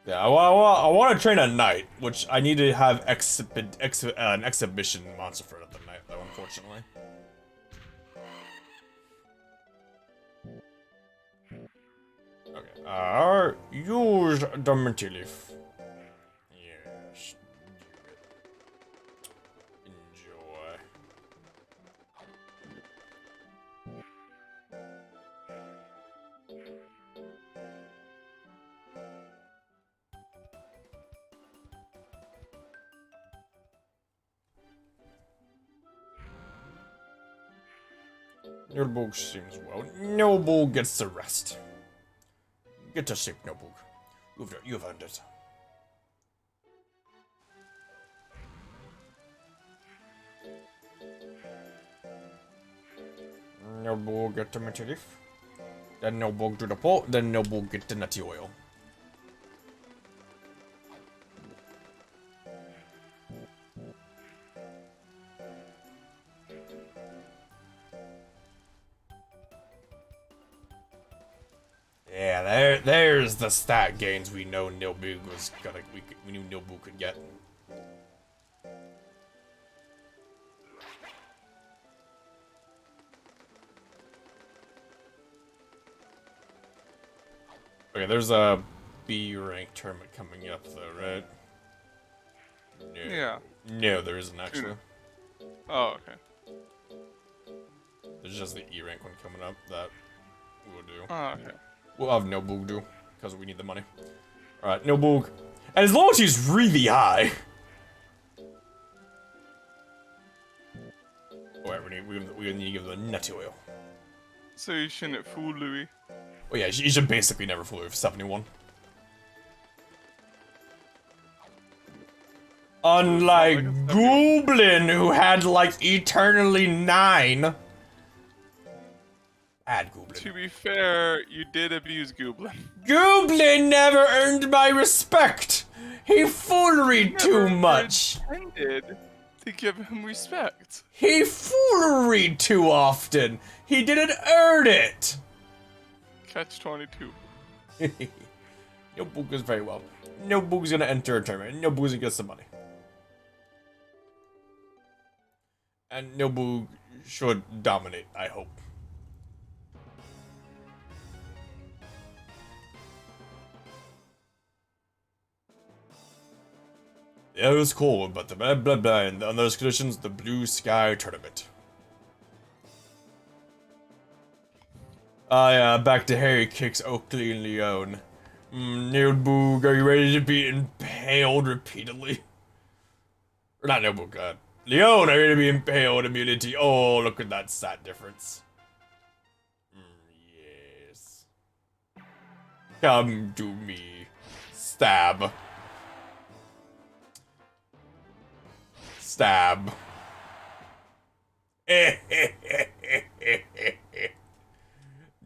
Yeah, I want to train a knight, which I need to have an exhibition monster for the knight, though, unfortunately. Okay, use the minty leaf. Yes, enjoy. Nilbug seems well. Nilbug gets the rest. Get to sleep, Nilbug. You've earned it. Nilbug get the minty leaf. Then Nilbug do the pole. Then Nilbug get the nutty oil. Yeah, there's the stat gains we know Nilbug was gonna we knew Nilbug could get. Okay, there's a B rank tournament coming up though, right? No. Yeah. No, there isn't actually. Oh, okay. There's just the E rank one coming up that we'll do. Oh, okay. We'll have Nilbug do, because we need the money. Alright, Nilbug. And his loyalty is really high. Alright, we need to give the nutty oil. So you shouldn't fool Louis. Oh yeah, you should basically never fool her for 71. Unlike Goblin, who had like eternally 9. Bad Goblin. To be fair, you did abuse Goblin. Goblin never earned my respect. He fooleried too Never much. intended to give him respect. He fooleried too often. He didn't earn it. Catch 22. Nilbug is very well. Nilbug's gonna enter a tournament. Nilbug's gonna get some money. And Nilbug should dominate, I hope. Yeah, it was cool, but the blah blah blah, and on those conditions, the Blue Sky Tournament. Yeah, back to Harry kicks Oakley and Leon. Nilbug, are you ready to be impaled repeatedly? Or not Nilbug, God. Leon, are you ready to be impaled immunity? Oh, look at that stat difference. Yes. Come to me. Stab. Stab.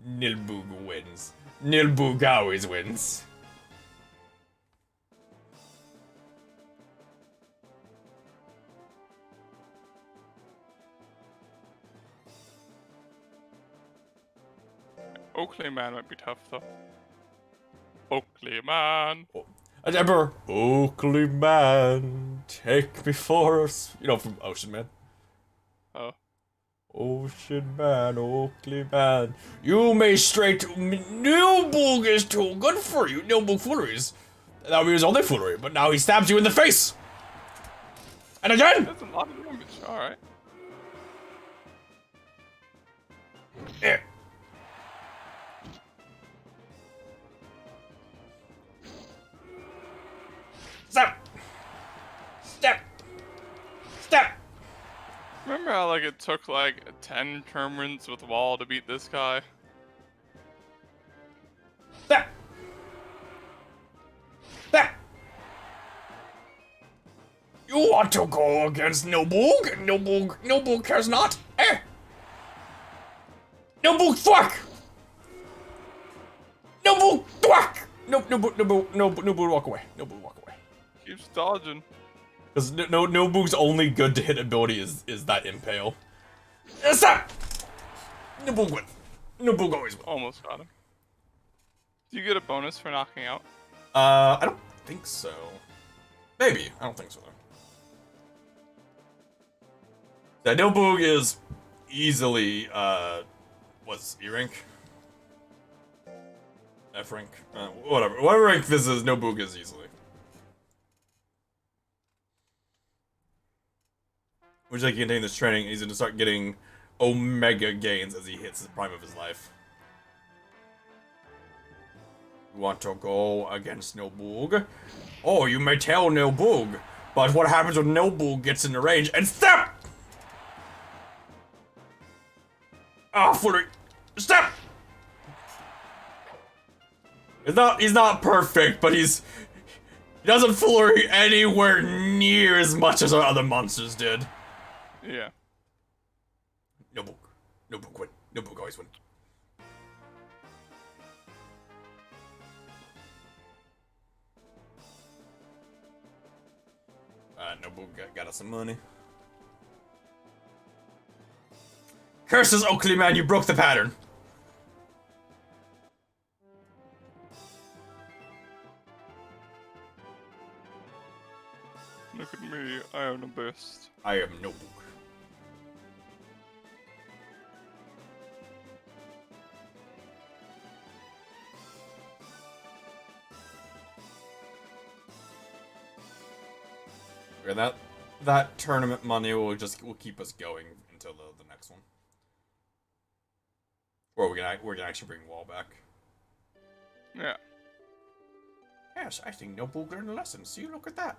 Nilbug wins. Nilbug always wins. Oakley Man might be tough though. Oakley Man. Emperor, Oakley Man, take me for us. You know, from Ocean Man. Oh. Ocean Man, Oakley Man, you may straight. Nilbug is too good for you. Nilbug fooleries. That was his only foolery, but now he stabs you in the face. And again. That's a lot of damage. All right. Yeah. Stop. Stop. Stop. Remember how like it took like 10 tournaments with Wall to beat this guy? Stop. Stop. You want to go against Nilbug? Nilbug cares not. Eh. Nilbug thwack. Nilbug thwack. Nilbug walk away. Nilbug walk away. Keeps dodging. Because Nilbug's only good to hit ability is that impale. Stop! Nilbug win. Nilbug always win. Almost got him. Do you get a bonus for knocking out? I don't think so. Maybe. I don't think so, though. Yeah, Nilbug is easily, what's E rank? F rank? Whatever. Whatever rank this is, Nilbug is easily. Which, like, continue this training, he's gonna start getting Omega gains as he hits the prime of his life. You want to go against Nilbug? Oh, you may tell Nilbug, but what happens when Nilbug gets in the range and stop? Ah, foolery! Stop! He's not perfect, but he doesn't foolery anywhere near as much as our other monsters did. Yeah. Nilbug. Nilbug win. Nilbug always win. Nilbug got us some money. Curses, Oakley Man, you broke the pattern. Look at me, I am the best. I am Nilbug. And that tournament money will keep us going until the next one. Or we're gonna actually bring Wall back. Yeah. Yes, I think Nilbug learned a lesson. See, look at that.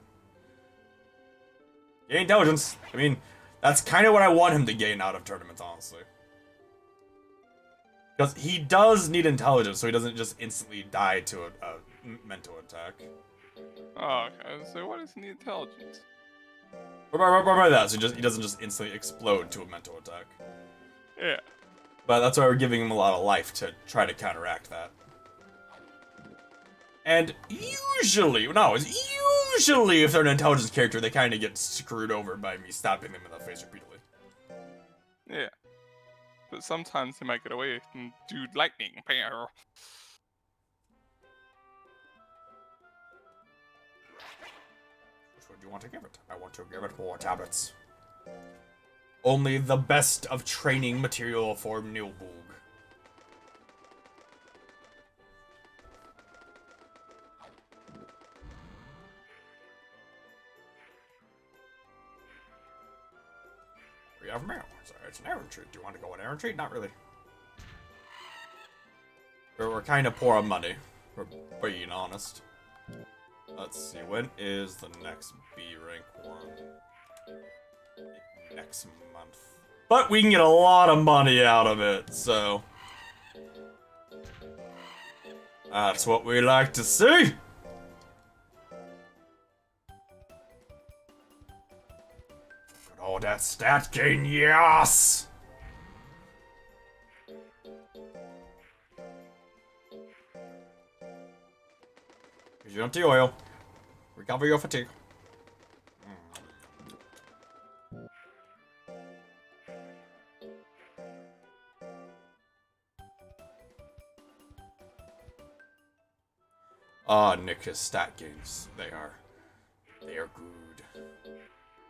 Gain intelligence. I mean, that's kind of what I want him to gain out of tournaments, honestly. Because he does need intelligence, so he doesn't just instantly die to a mental attack. Oh, okay. So what is the intelligence? By that, so he doesn't just instantly explode to a mental attack. Yeah. But that's why we're giving him a lot of life to try to counteract that. And usually if they're an intelligence character, they kind of get screwed over by me stopping them in the face repeatedly. Yeah. But sometimes they might get away and do lightning. would you want to give it? I want to give it more tablets. Only the best of training material for Nilbug. We have mail. Sorry, it's an errand treat. Do you want to go on errand treat? Not really. We're kind of poor on money. We're being honest. Let's see, when is the next B rank one? Next month. But we can get a lot of money out of it, so... That's what we like to see! Good old that stat gain, yes! Here's your empty oil. Recover your fatigue. Ah, Nick, his stat gains. They are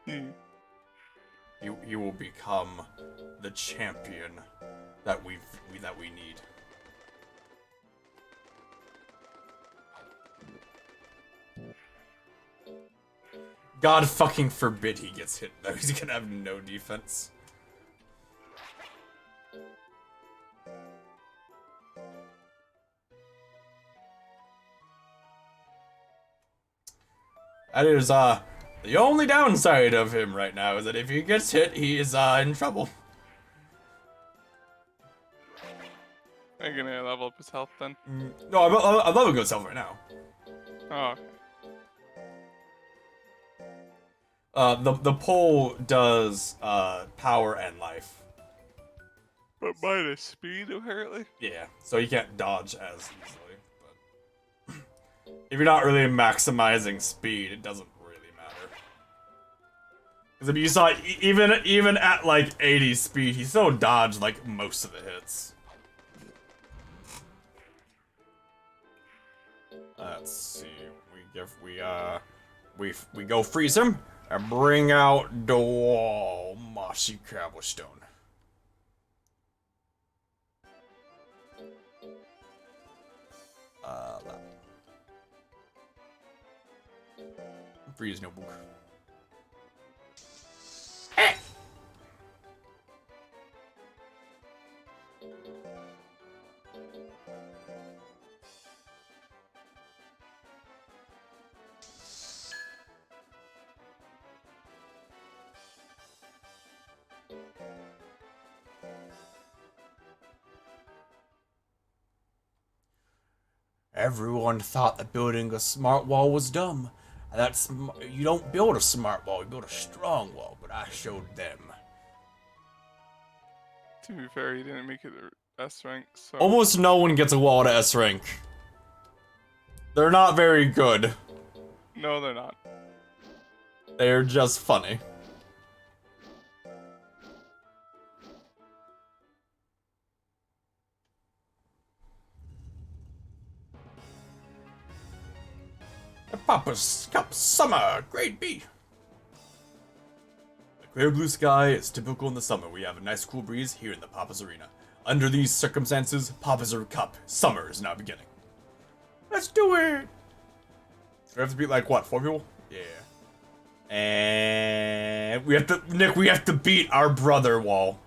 good. He will become the champion that we need. God fucking forbid he gets hit though. He's gonna have no defense. That is, the only downside of him right now is that if he gets hit, he is, in trouble. Are you gonna level up his health then? No, I'm level good self right now. Oh, okay. The pole does, power and life. But minus speed, apparently. Yeah, so you can't dodge as easily, but... if you're not really maximizing speed, it doesn't really matter. Because if you saw, even at, like, 80 speed, he still dodged, like, most of the hits. Let's see, we go freeze him, and bring out the wall, mossy cobblestone. Freeze notebook. Everyone thought that building a smart wall was dumb. You don't build a smart wall, you build a strong wall, but I showed them. To be fair, he didn't make it S rank, so... Almost no one gets a wall to S rank. They're not very good. No, they're not. They're just funny. Papa's Cup Summer, Grade B. The clear blue sky is typical in the summer. We have a nice cool breeze here in the Papa's Arena. Under these circumstances, Papa's Cup Summer is now beginning. Let's do it! We have to beat like what, 4 people? Yeah. And we have to, Nick, we have to beat our brother wall.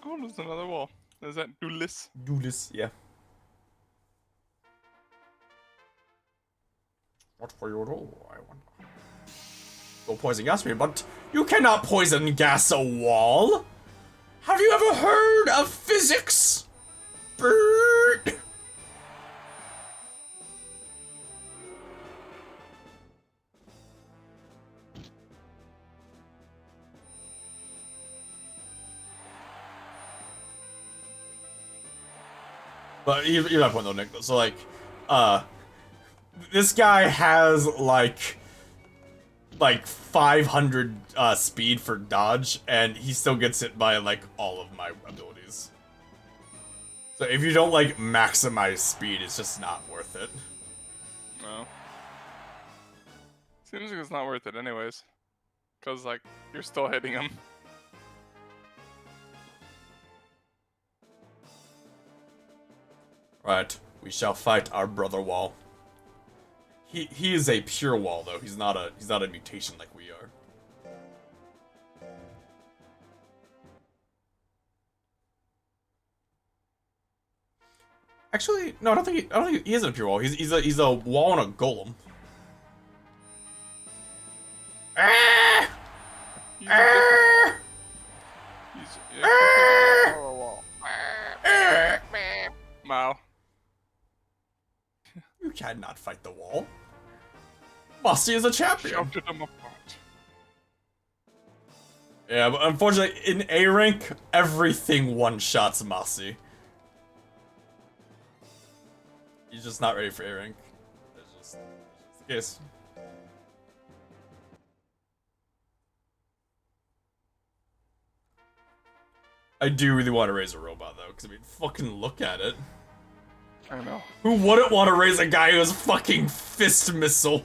Oh, there's another wall. Is that Dulis? Dulis, yeah. What for your role, I wonder. Go poison gas me, but you cannot poison gas a wall! Have you ever heard of physics? Bird! But you have a point though, Nick. So like, this guy has like 500 speed for dodge, and he still gets hit by like all of my abilities. So if you don't like maximize speed, it's just not worth it. No. Seems like it's not worth it anyways. Cause like, you're still hitting him. Right, we shall fight our brother Wall. He is a pure Wall though. He's not a mutation like we are. Actually, no, I don't think he isn't a pure Wall. He's a Wall and a Golem. Ah! He's Ah! Wow. You cannot fight the Wall. Mossy is a champion. Shouted him apart. Yeah, but unfortunately, in A rank, everything one-shots Mossy. He's just not ready for A rank. That's just the case. I do really want to raise a robot though, because I mean, fucking look at it. I know. Who wouldn't want to raise a guy who has fucking fist missile?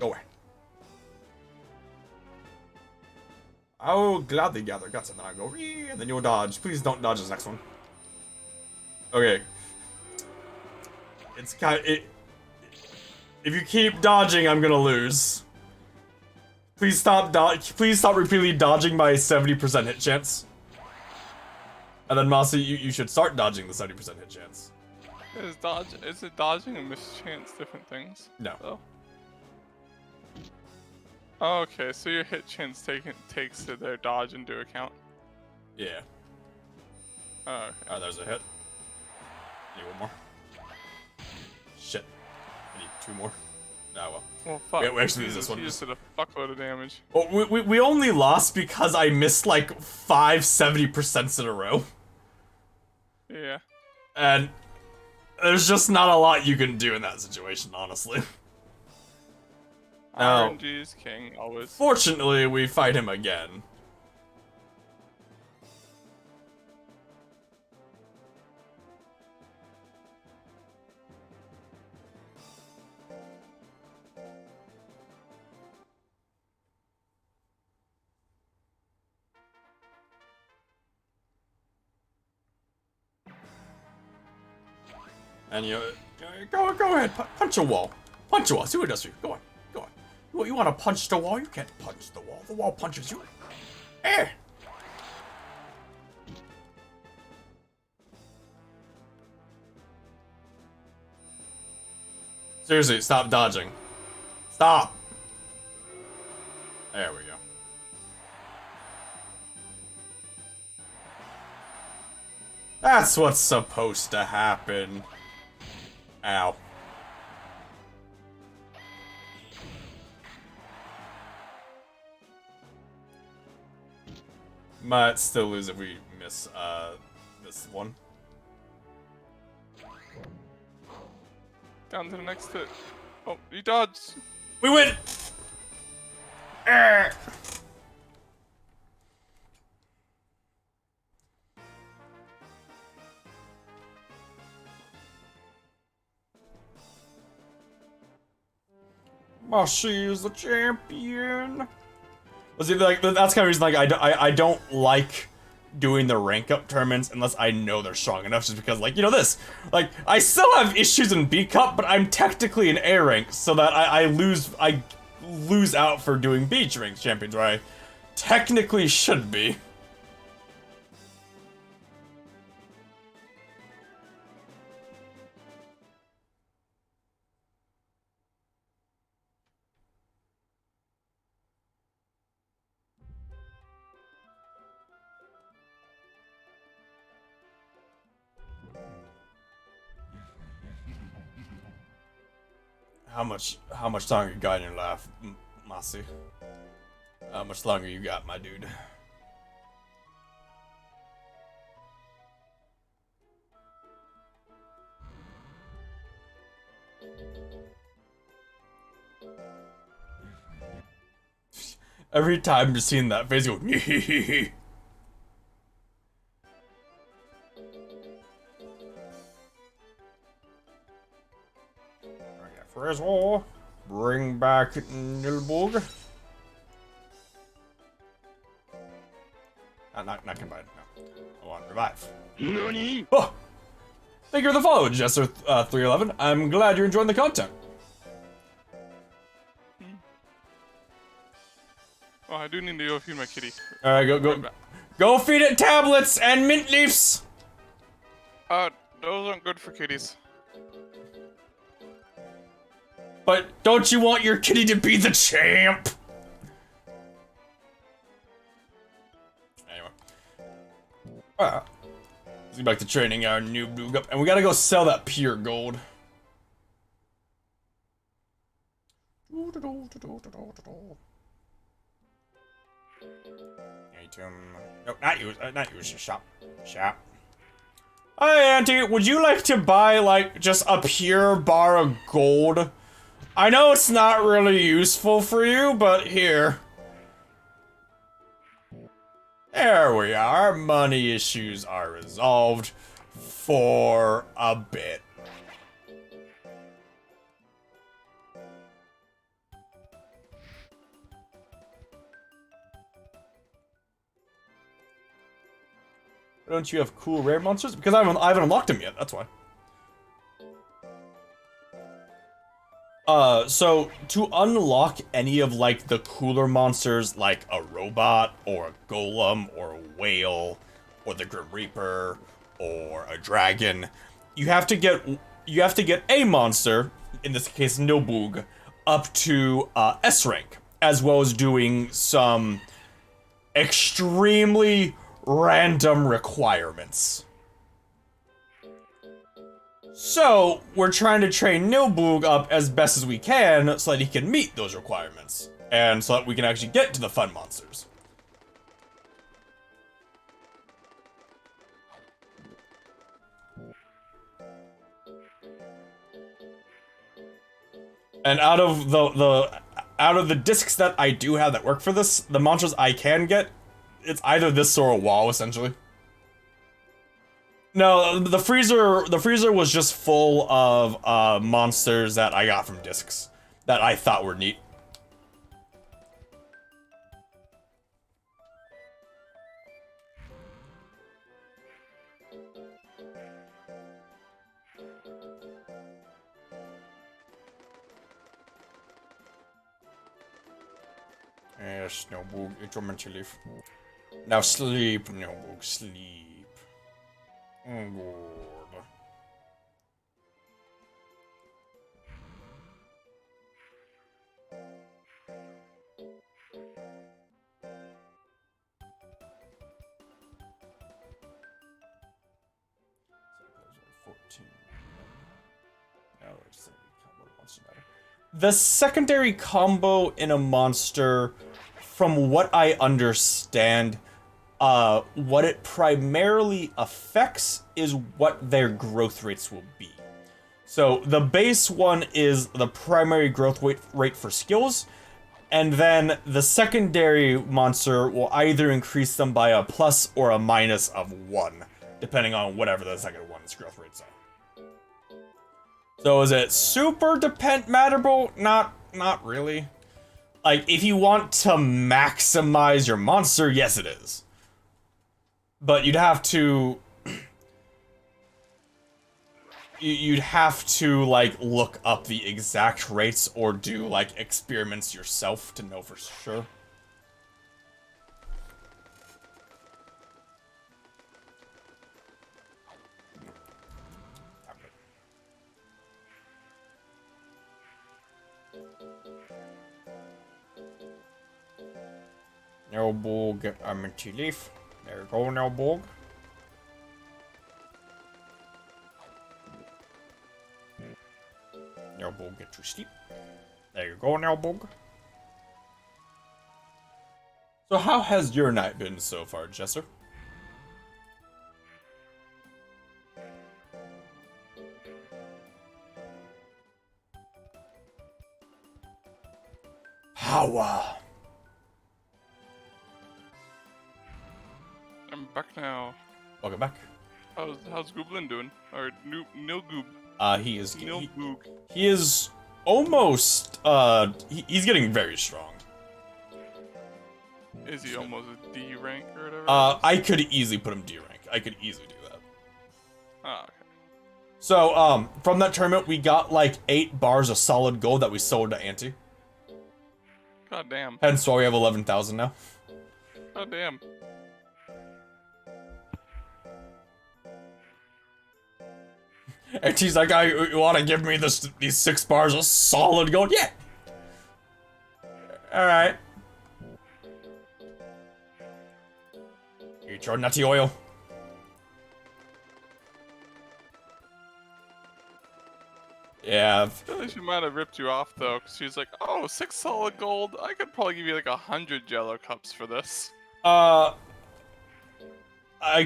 Go away. I will gladly gather guts, and then I go, "Ree," and then you'll dodge. Please don't dodge this next one. Okay. It's kind of, if you keep dodging, I'm gonna lose. Please stop repeatedly dodging my 70% hit chance. And then Mossy, you should start dodging the 70% hit chance. Is it dodging and mischance different things? No. Though? Oh, okay, so your hit chance takes their dodge into account. Yeah. Oh, okay. Oh, there's a hit. Need one more. Shit. I need two more. Ah, well. Well, fuck. We actually lose this one. You just did a fuckload of damage. Well, we only lost because I missed like 5 70% in a row. Yeah. And there's just not a lot you can do in that situation, honestly. Now, RNG is king, always. fortunately, we fight him again. And go ahead, punch a wall. Punch a wall, see what it does to you. Go on, go on. You want to punch the wall? You can't punch the wall. The wall punches you. Eh! Seriously, stop dodging. Stop! There we go. That's what's supposed to happen. Ow. Might still lose if we miss this one. Down to the next hit. Oh, you dodged. We win! Mossy is the champion. Well, see, like that's kind of reason like I don't like doing the rank up tournaments unless I know they're strong enough. Just because like this, like I still have issues in B Cup, but I'm technically in A rank, so that I lose out for doing B rank champions where I technically should be. How much longer you got in your life, Mossy? How much longer you got, my dude? Every time just seeing that face go, Frizzle. Bring back Nilbog. Not combined. No. I want revive. NANI? Oh! Thank you for the follow, Jester 311. I'm glad you're enjoying the content. Oh, I do need to go feed my kitty. All right, go feed it tablets and mint leaves. Those aren't good for kitties. But don't you want your kitty to be the champ? Anyway. Let's get back to training our new Boog up. And we gotta go sell that pure gold. Nope, not use. Not use. Shop. Hey, Auntie, would you like to buy, like, just a pure bar of gold? I know it's not really useful for you, but here. There we are. Money issues are resolved for a bit. Don't you have cool rare monsters? Because I haven't unlocked them yet, that's why. So to unlock any of like the cooler monsters like a robot or a golem or a whale or the Grim Reaper or a dragon, you have to get a monster, in this case Nilbog, up to S rank, as well as doing some extremely random requirements. So, we're trying to train Nilbog up as best as we can so that he can meet those requirements. And so that we can actually get to the fun monsters. And out of the discs that I do have that work for this, the monsters I can get, it's either this or a wall, essentially. No, the freezer was just full of monsters that I got from discs that I thought were neat. Yes, Nilbog, it's your mental leave. Now sleep, Nilbog, sleep. Oh, God. The secondary combo in a monster, from what I understand, what it primarily affects is what their growth rates will be. So the base one is the primary growth rate for skills, and then the secondary monster will either increase them by a plus or a minus of 1, depending on whatever the second one's growth rates are. So is it super matterable? Not really. Like, if you want to maximize your monster, yes it is. But you'd have to... you'd have to, like, look up the exact rates or do, like, experiments yourself to know for sure. Nilbog, Minty Leaf. There you go, Nilbog. Nilbog, get to sleep. There you go, Nilbog. So how has your night been so far, Jester? How? I'm back now. Welcome back. How's Gooblin doing? Or Nilgoob? He is Nilboog. he is almost, he's getting very strong. Is he almost a D rank or whatever? I could easily put him D rank. I could easily do that. Oh, okay. So, from that tournament, we got like 8 bars of solid gold that we sold to Auntie. God damn. Hence why we have 11,000 now. God damn. Auntie's like, you want to give me these 6 bars of solid gold? Yeah. All right. Eat your nutty oil. Yeah. I feel like she might have ripped you off though, because she's like, oh, 6 solid gold. I could probably give you like 100 Jello cups for this. I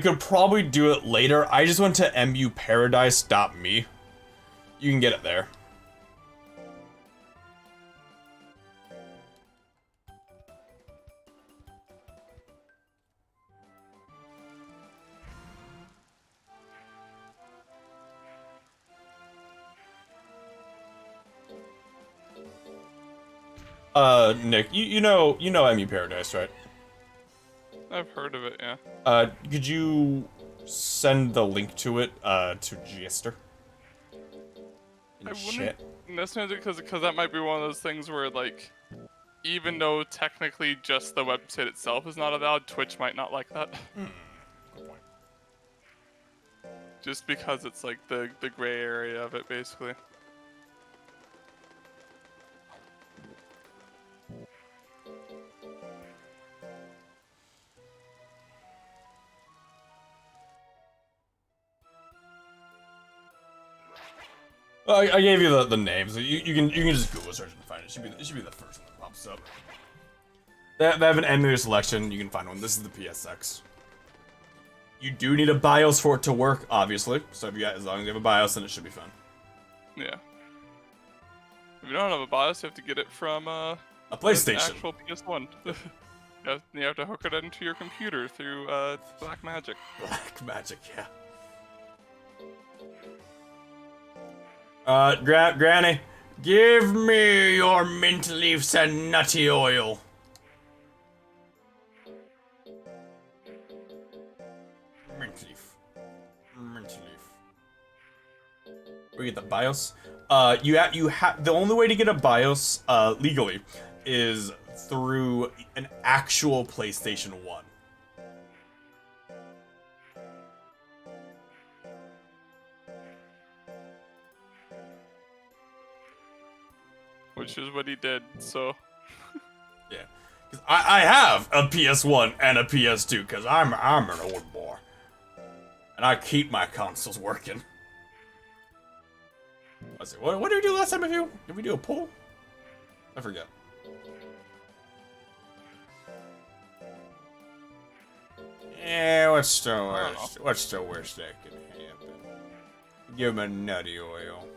could probably do it later. I just went to muparadise.me. You can get it there. Nick, you know MU Paradise, right? I've heard of it, yeah. Could you send the link to it, to Jester? I wouldn't necessarily, because that might be one of those things where, like, even though technically just the website itself is not allowed, Twitch might not like that. Good point. Just because it's like the gray area of it, basically. I gave you the names. You can just Google search and find it. It should be the first one that pops up. They have an emulator selection. You can find one. This is the PSX. You do need a BIOS for it to work, obviously. So if as long as you have a BIOS, then it should be fine. Yeah. If you don't have a BIOS, you have to get it from A PlayStation. An actual PS1. You have to hook it into your computer through Black Magic. Black Magic, yeah. Granny, give me your mint leaves and nutty oil. Mint leaf. We get the BIOS. You have the only way to get a BIOS legally is through an actual PlayStation 1. Which is what he did, so... Yeah. 'Cause I have a PS1 and a PS2, because I'm an old boy. And I keep my consoles working. Let's see, what did we do last time with you? Did we do a poll? I forget. Yeah, what's the worst that can happen? Give him a nutty oil.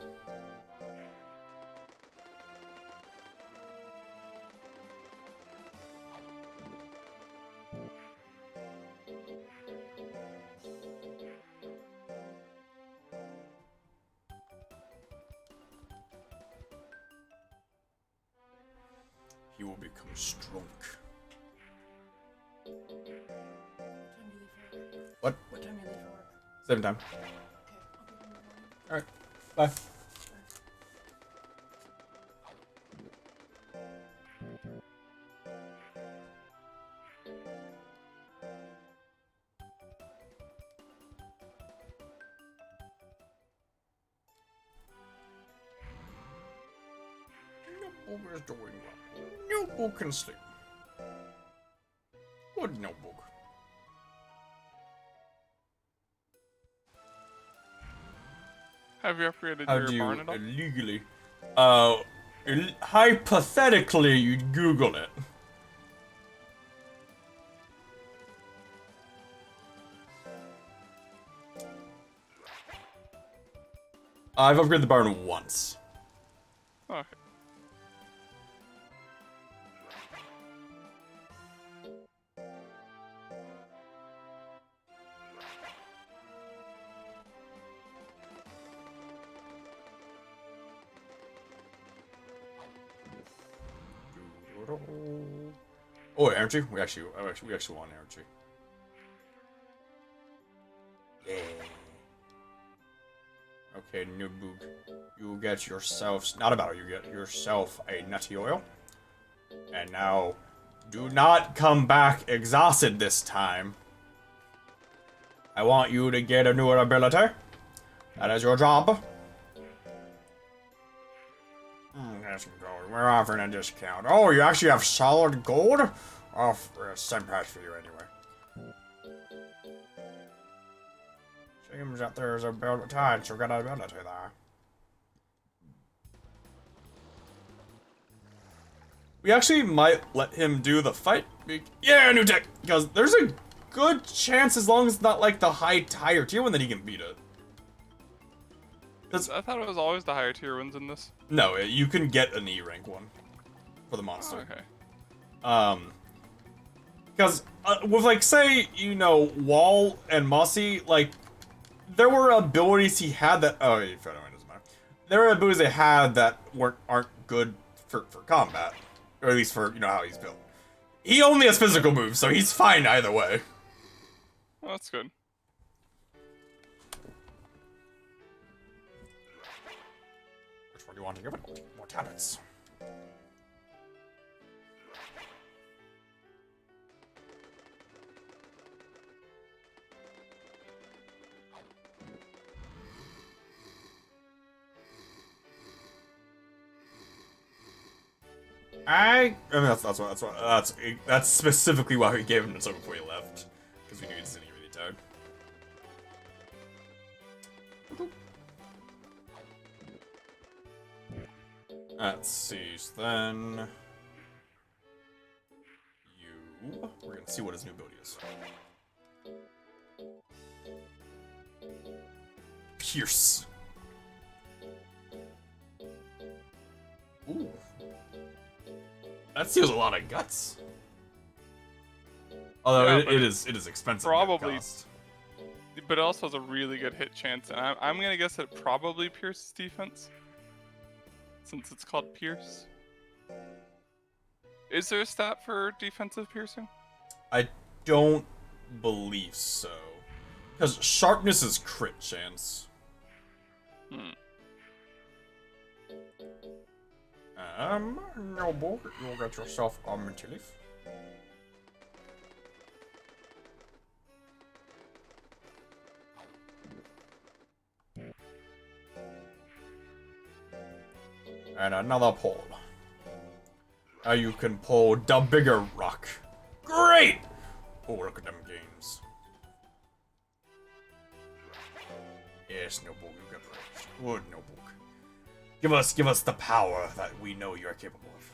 He will become strong. What? What time do you leave for work? Same time. Okay, I'll be in the morning. Alright. Bye. Notebook is doing well. Notebook can sleep. Good notebook. Have you upgraded How your do you barn at all? illegally? Hypothetically, you'd Google it. I've upgraded the barn once. Okay. Oh, energy? We actually want energy. Yeah. Okay, Nubug. You get yourself, not a battle, you get yourself a nutty oil. And now, do not come back exhausted this time. I want you to get a newer ability. That is your job. Yes, gold. We're offering a discount. Oh, you actually have solid gold? Off same price for you anyway. Seems that there's a bit of time to get an ability there. We actually might let him do the fight. Yeah, new tech! Because there's a good chance, as long as it's not like the higher tier one, that he can beat it. I thought it was always the higher tier ones in this. No, you can get an E rank one for the monster. Oh, okay. Because with like, say, you know, Wall and Mossy, like, there were abilities he had that, oh, it doesn't matter. There were abilities they had that aren't good for combat, or at least for, you know, how he's built. He only has physical moves, so he's fine either way. Well, that's good. Which one do you want to give it? More tablets. That's specifically why we gave him some before he left, because we knew he was getting really tired. Let's see. So then we're gonna see what his new ability is. Pierce. Ooh. That steals a lot of guts. Although Yeah, it is expensive. Probably. Cost. But it also has a really good hit chance, and I'm gonna guess it probably pierces defense, since it's called Pierce. Is there a stat for defensive piercing? I don't believe so. Because sharpness is crit chance. No, you'll get yourself a minty leaf. And another pole. Now you can pull the bigger rock. Great! Oh, look at them games. Yes, Notebook, you get praised. Good, Notebook. Give us the power that we know you are capable of.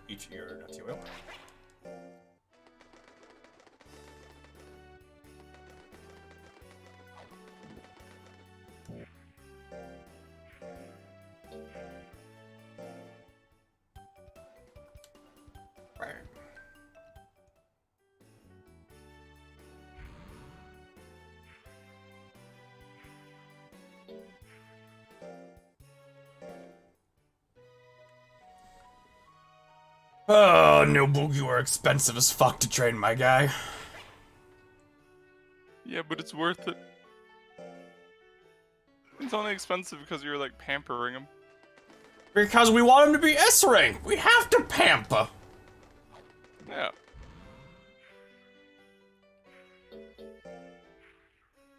Each ear, that's you will. Right. Oh, Notebook, you are expensive as fuck to train, my guy. Yeah, but it's worth it. It's only expensive because you're like pampering him. Because we want him to be S rank. We have to pamper. Yeah.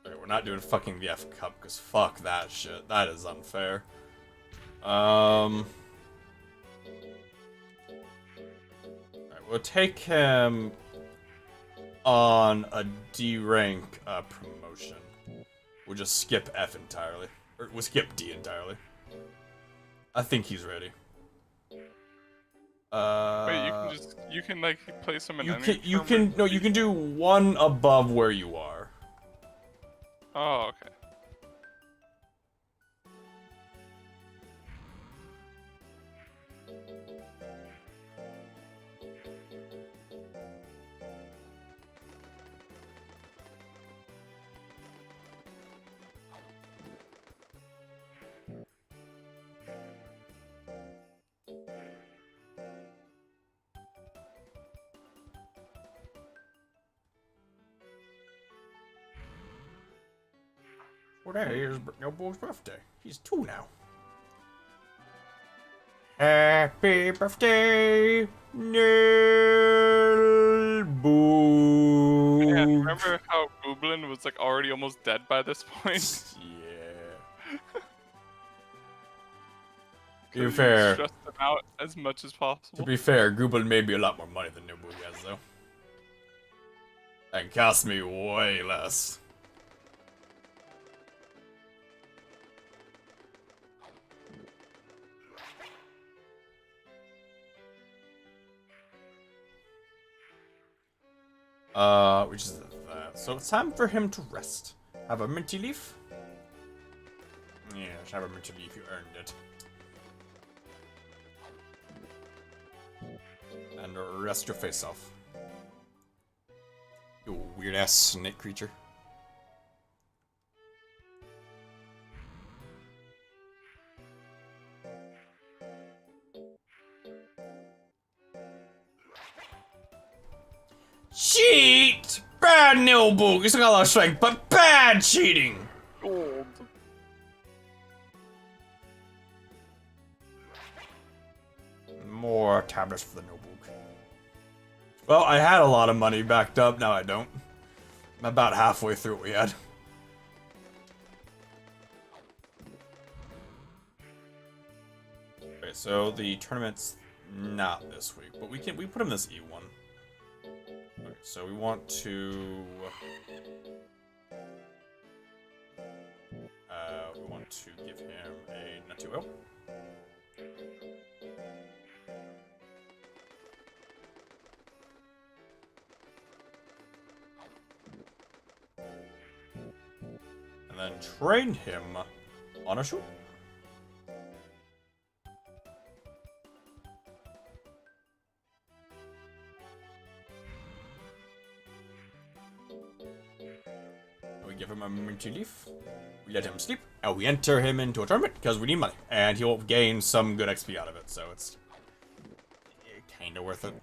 Okay, we're not doing fucking the F Cup because fuck that shit. That is unfair. Alright, we'll take him on a D rank promotion. We'll just skip F entirely. Or we'll skip D entirely. I think he's ready. Wait, you can like place him in you can do one above where you are. Oh, okay. Today is Nilbug's birthday. He's 2 now. Happy birthday, Nilbug. Man, remember how Gooblin was like already almost dead by this point? Yeah. To be 'Cause you fair, stressed them out as much as possible. to be fair, Gooble made me a lot more money than Nilbug has, though. And cost me way less. Which is that. So it's time for him to rest. Have a minty leaf? Yes, have a minty leaf, you earned it. And rest your face off. You weird ass snake creature. Cheat! Bad Nilbug! He's got a lot of strength, but bad cheating! Gold. More tablets for the Nilbug. Well, I had a lot of money backed up, now I don't. I'm about halfway through what we had. Okay, so the tournament's not this week, but we put him this E1. Okay, so we want to give him a Nutty Whale. And then train him on a shoe. We give him a minty leaf. We let him sleep, and we enter him into a tournament because we need money, and he'll gain some good XP out of it. So it's kind of worth it.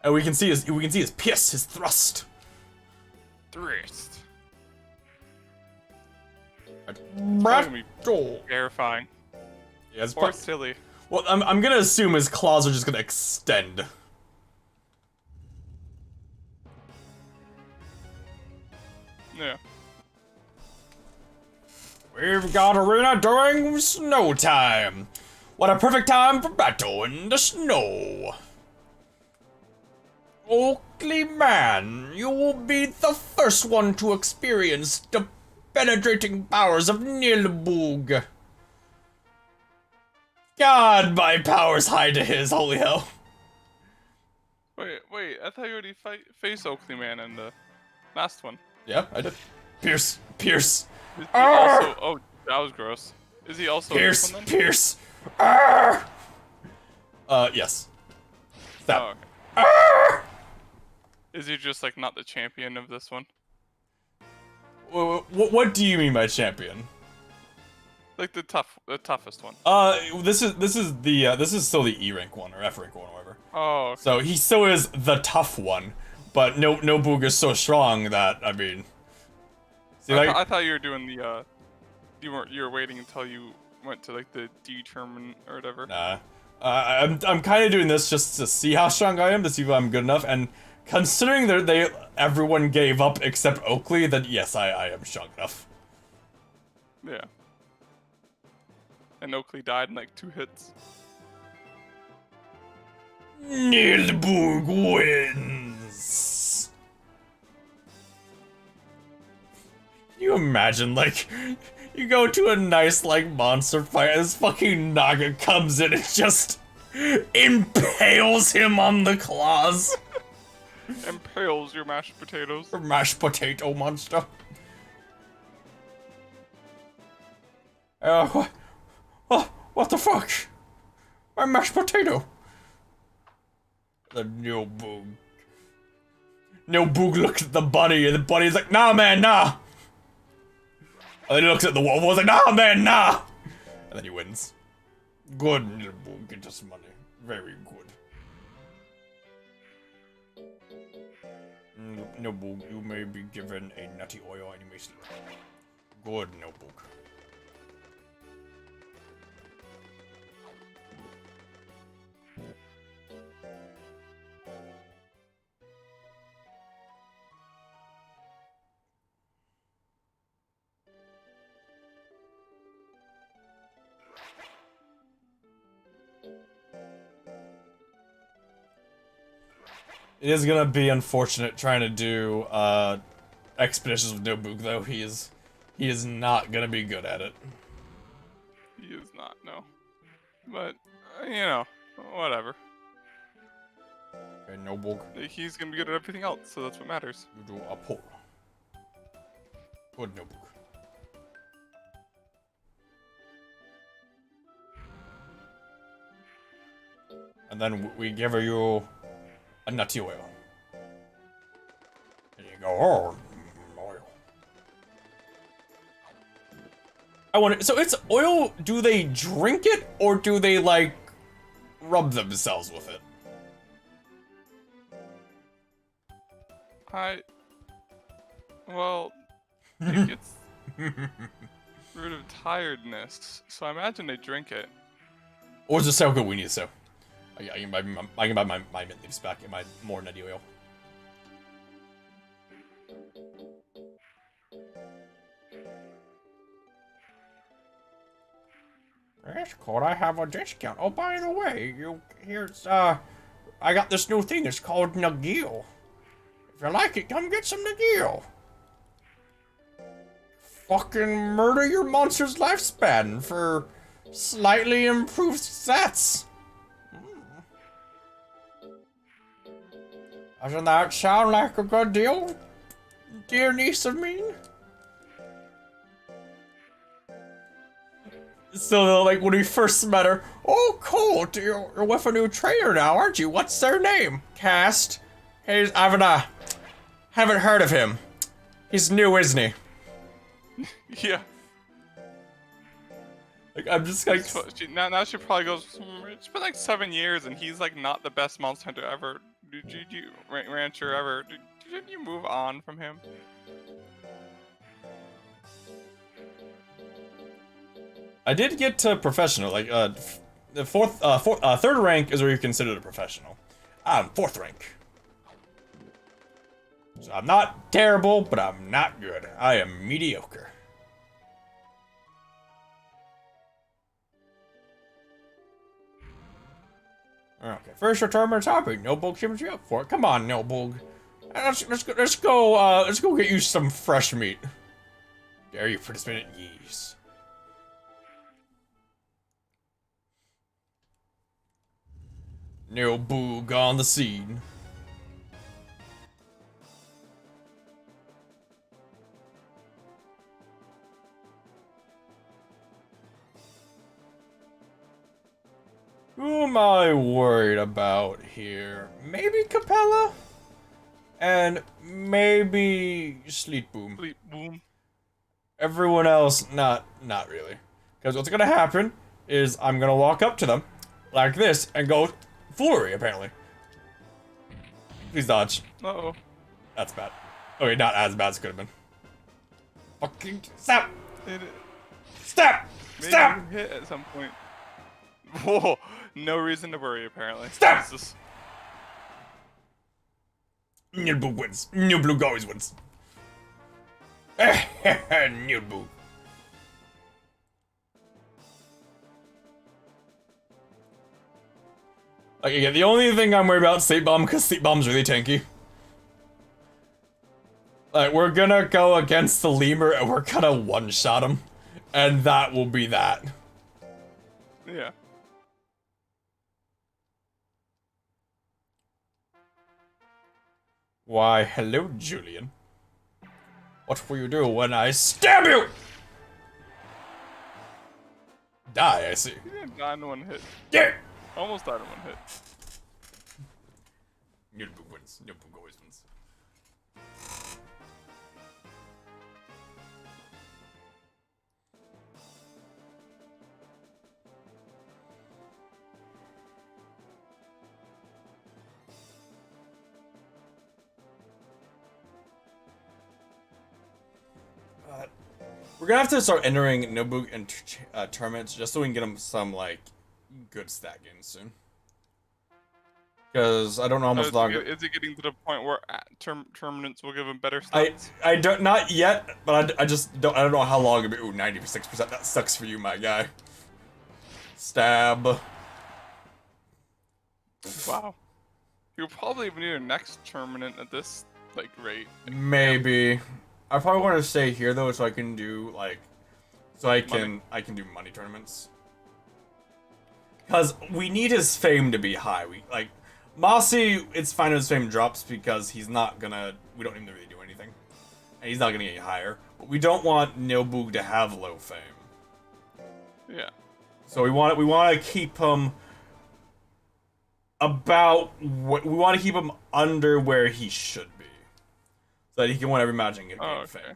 And we can see his pierce, his thrust. Thrust. Brattle. Terrifying. Yeah, it's Or silly. well, I'm gonna assume his claws are just gonna extend. Yeah. We've got arena during snow time. What a perfect time for battle in the snow. Oakley man, you will be the first one to experience the penetrating powers of Nilbug. God, my powers high to his, holy hell. Wait, I thought you already faced Oakley Man in the last one. Yeah, I did. Pierce. Is he also, oh, that was gross. Is he also in this Pierce, one then? Pierce. Yes. That. Oh, okay. Is he just like not the champion of this one? What do you mean by champion? Like the toughest one. This is still the E rank one or F rank one, or whatever. Oh, okay. So he still is the tough one, but Nilbug is so strong that I mean. See, like, I thought you were doing the you were waiting until you went to like the D tournament or whatever. nah. I'm kind of doing this just to see how strong I am, to see if I'm good enough, and considering that everyone gave up except Oakley, then yes, I am strong enough. Yeah. And Oakley died in like 2 hits. Nilbug wins. Can you imagine, like, you go to a nice, like, monster fight, and this fucking Naga comes in and just impales him on the claws. Impales your mashed potatoes. Mashed potato monster. What the fuck? My mashed potato. The Nilbug. Nilbug looks at the bunny, and the bunny's like, nah, man, nah. And then he looks at the wolf, and like, nah, man, nah. And then he wins. Good, Nilbug, get us money. Very good. Notebook, you may be given a nutty oil and you may sleep. Good, Notebook. It is gonna be unfortunate trying to do expeditions with Notebook, though. He is not gonna be good at it. He is not, no. But, you know, whatever. Okay, Notebook, He's gonna be good at everything else, so that's what matters. you do a pull. Good, Notebook. And then we give you a nutty oil. And you go, oh, oil. I wonder, so it's oil, do they drink it, or do they, like, rub themselves with it? Well, it gets rid of tiredness, so I imagine they drink it. Or is it so good we need it so? I can buy my mint leaves back and my more nutty oil. Yes, could I have a discount? Oh, by the way, I got this new thing. It's called Nagil. If you like it, come get some Nagil. Fucking murder your monster's lifespan for slightly improved stats. Doesn't that sound like a good deal, dear niece of mine? So, like, when we first met her, oh, cool, you're with a new trainer now, aren't you? What's their name? Cast. Hey, I haven't heard of him. He's new, isn't he? Yeah. Like, I'm just like... Now she probably goes, it's been like 7 years and he's like not the best monster hunter ever. Rancher ever. Didn't you move on from him? I did get to professional, like, the third rank is where you're considered a professional. I'm 4th rank. So I'm not terrible, but I'm not good. I am mediocre. Okay, first determined topic. Notebook ships you up for it. Come on, Notebook. Let's go get you some fresh meat. Dare you participate in yeast? Notebook on the scene. Who am I worried about here? Maybe Capella? And maybe Sleet Boom. Sleep boom. Everyone else, not really. Because what's gonna happen is I'm gonna walk up to them, like this, and go, foolery, apparently. Please dodge. Uh-oh. That's bad. Okay, not as bad as it could have been. Fucking stop! Stop! Maybe Stop! you hit at some point. Whoa, no reason to worry apparently. Stop! Jesus. Nilbug wins. Nilbug always wins. Nilbug. Okay, yeah, the only thing I'm worried about is Sleep Bomb, because Sleep Bomb's really tanky. Like, we're gonna go against the lemur and we're gonna one-shot him. And that will be that. Yeah. Why, hello, Julian. What will you do when I stab you? Die, I see. He didn't die in one hit. Yeah! Almost died in one hit. Nilbug wins. Nilbug always wins. We're gonna have to start entering Notebook and tournaments just so we can get him some like good stat gains soon. Because I don't know how much longer. Is it getting to the point where tournaments will give him better stats? I don't, not yet, but I just don't, I don't know how long it'll be. Ooh, 96%, that sucks for you, my guy. Stab. Wow. You'll probably need a next tournament at this, like, rate. Maybe. I probably want to stay here, though, so I can do, like, I can do money tournaments. Because we need his fame to be high. Mossy, it's fine if his fame drops because he's not gonna, we don't need him to really do anything. And he's not gonna get any higher. But we don't want Nilbug to have low fame. Yeah. So we want to keep him about, we want to keep him under where he should be. So that he can win every match and get fame.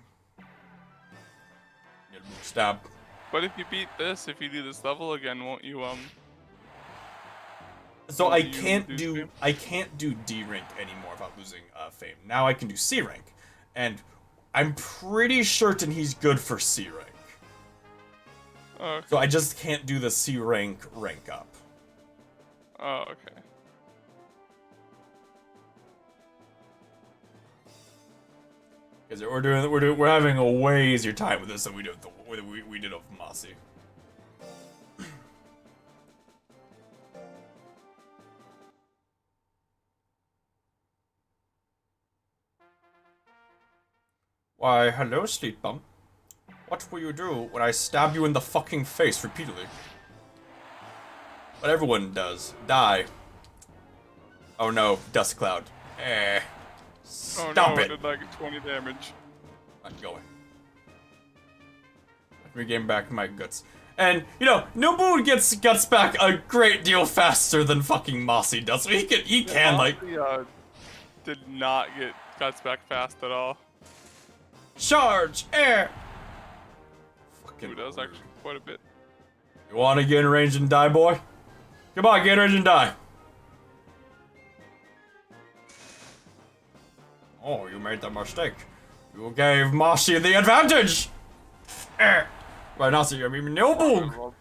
Nilbug stab. But if you beat this, if you do this level again, won't you, So I can't do D rank anymore without losing fame. Now I can do C rank, and I'm pretty certain he's good for C rank. Okay. So I just can't do the C rank up. Oh, okay. Because we're having a way easier time with this than we did we did of Mossy. Why, hello, Sleep Bum. What will you do when I stab you in the fucking face repeatedly? What everyone does. Die. Oh no, Dust Cloud. Stop it! it! Did like 20 damage. I'm going. Let me gain back my guts. And, you know, Nobu gets guts back a great deal faster than fucking Mossy does. So he can like... Mossy, did not get guts back fast at all. Charge! Air! Fucking Who does actually quite a bit. You wanna get in range and die, boy? Come on, get in range and die. Oh, you made the mistake. You gave Mossy the advantage! Right now, so you're Nilbug!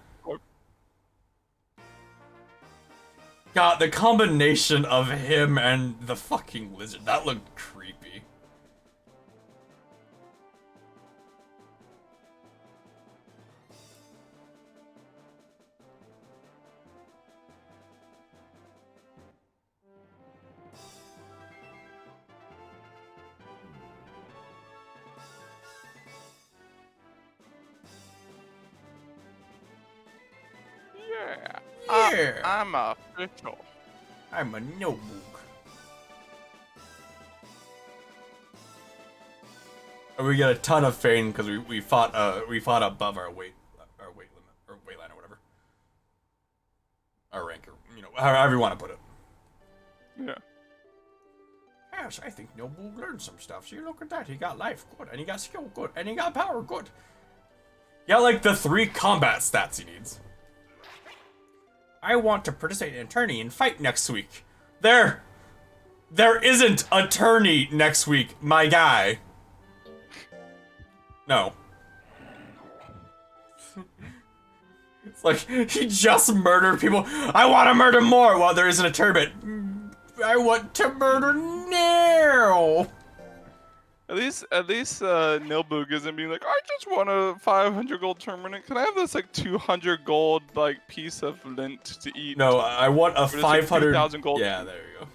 God, the combination of him and the fucking lizard, that looked creepy. Yeah. I'm official. I'm a Nilbug. And we get a ton of fame because we fought above our weight limit or weight line or whatever. Our rank, or you know, however you want to put it. Yeah. Yes, I think Nilbug learned some stuff. See, look at that. He got life, good, and he got skill, good, and he got power, good. He got like the 3 combat stats he needs. I want to participate in a tourney and fight next week. There isn't a tourney next week, my guy. No. It's like, he just murdered people. I want to murder more while there isn't a tournament. I want to murder now. At least Nilbug isn't being like, I just won a 500 gold tournament. Can I have this like 200 gold like piece of lint to eat? No, I want a 500. 2,000 gold. Yeah, there you go.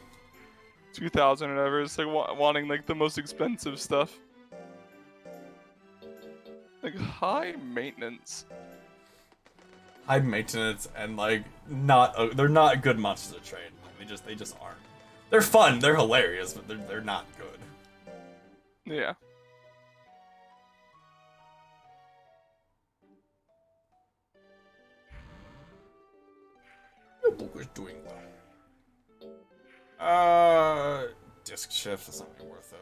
2,000 or whatever. It's like wanting like the most expensive stuff. Like high maintenance. High maintenance and like they're not good monsters to train. They just aren't. They're fun, they're hilarious, but they're not good. Yeah. Your book is doing well. Disc shifts, that's not really worth it.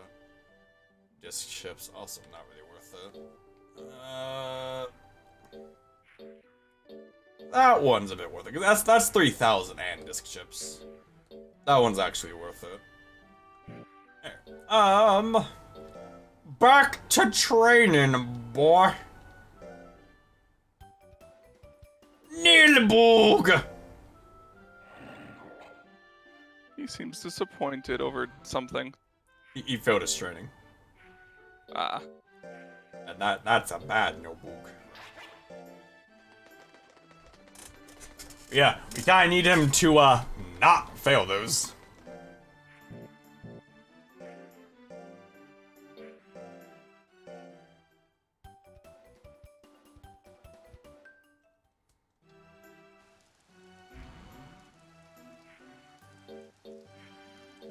Disc shifts, also not really worth it. That one's a bit worth it. That's 3,000 and disc chips. That one's actually worth it. There. Back to training, boy. Nilbog! He seems disappointed over something. He failed his training. Ah. And that's a bad Nilbog. Yeah, we kinda need him to, not fail those.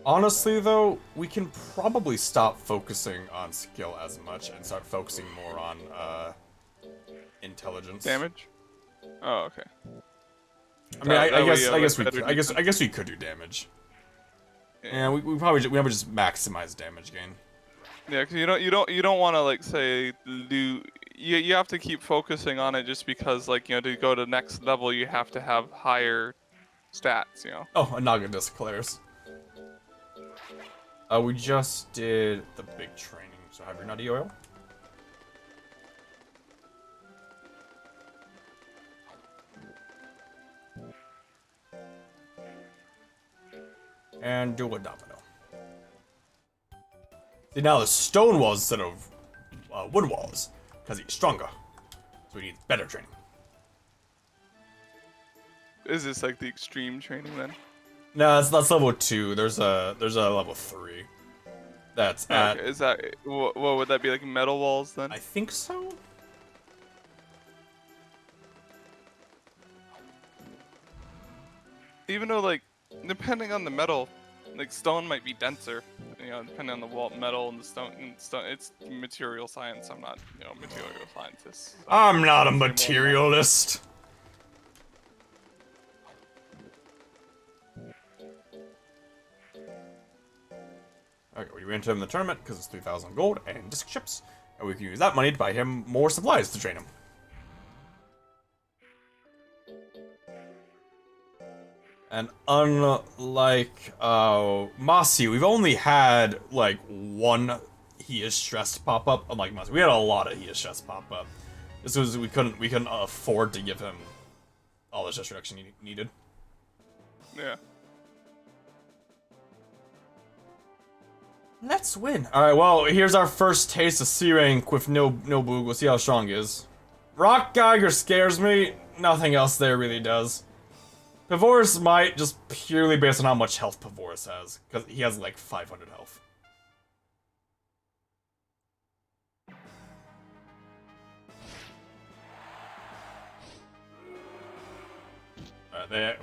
Honestly, though, we can probably stop focusing on skill as much and start focusing more on, intelligence. Damage? Oh, okay. I mean, I That way guess, you have, I like, guess we, better I guess, defense. I guess we could do damage. Yeah, we probably just maximize damage gain. Yeah, cause you don't want to like say you have to keep focusing on it just because like to go to next level you have to have higher stats. Oh, a Naga declares. We just did the big training, so have your nutty oil. And do a domino. See, now the stone walls instead of wood walls, because he's stronger. So he needs better training. Is this like the extreme training then? No, that's level 2. There's a level 3. That's at, Okay, is that what would that be, like metal walls then? I think so. Even though like depending on the metal, like stone might be denser. Depending on the wall, metal and the stone. It's material science. I'm not material scientist. So I'm not a say more about that. materialist. Okay, we enter him in the tournament because it's 3,000 gold and disc chips, and we can use that money to buy him more supplies to train him. And unlike Masi, we've only had like one he is stressed pop up. Unlike Masi, we had a lot of he is stressed pop up. This was we couldn't afford to give him all the stress reduction he needed. Yeah. Let's win. All right, well, here's our first taste of C rank with no Boog. We'll see how strong he is. Rock Geiger scares me. Nothing else there really does. Pavoris might, just purely based on how much health Pavoris has, because he has like 500 health.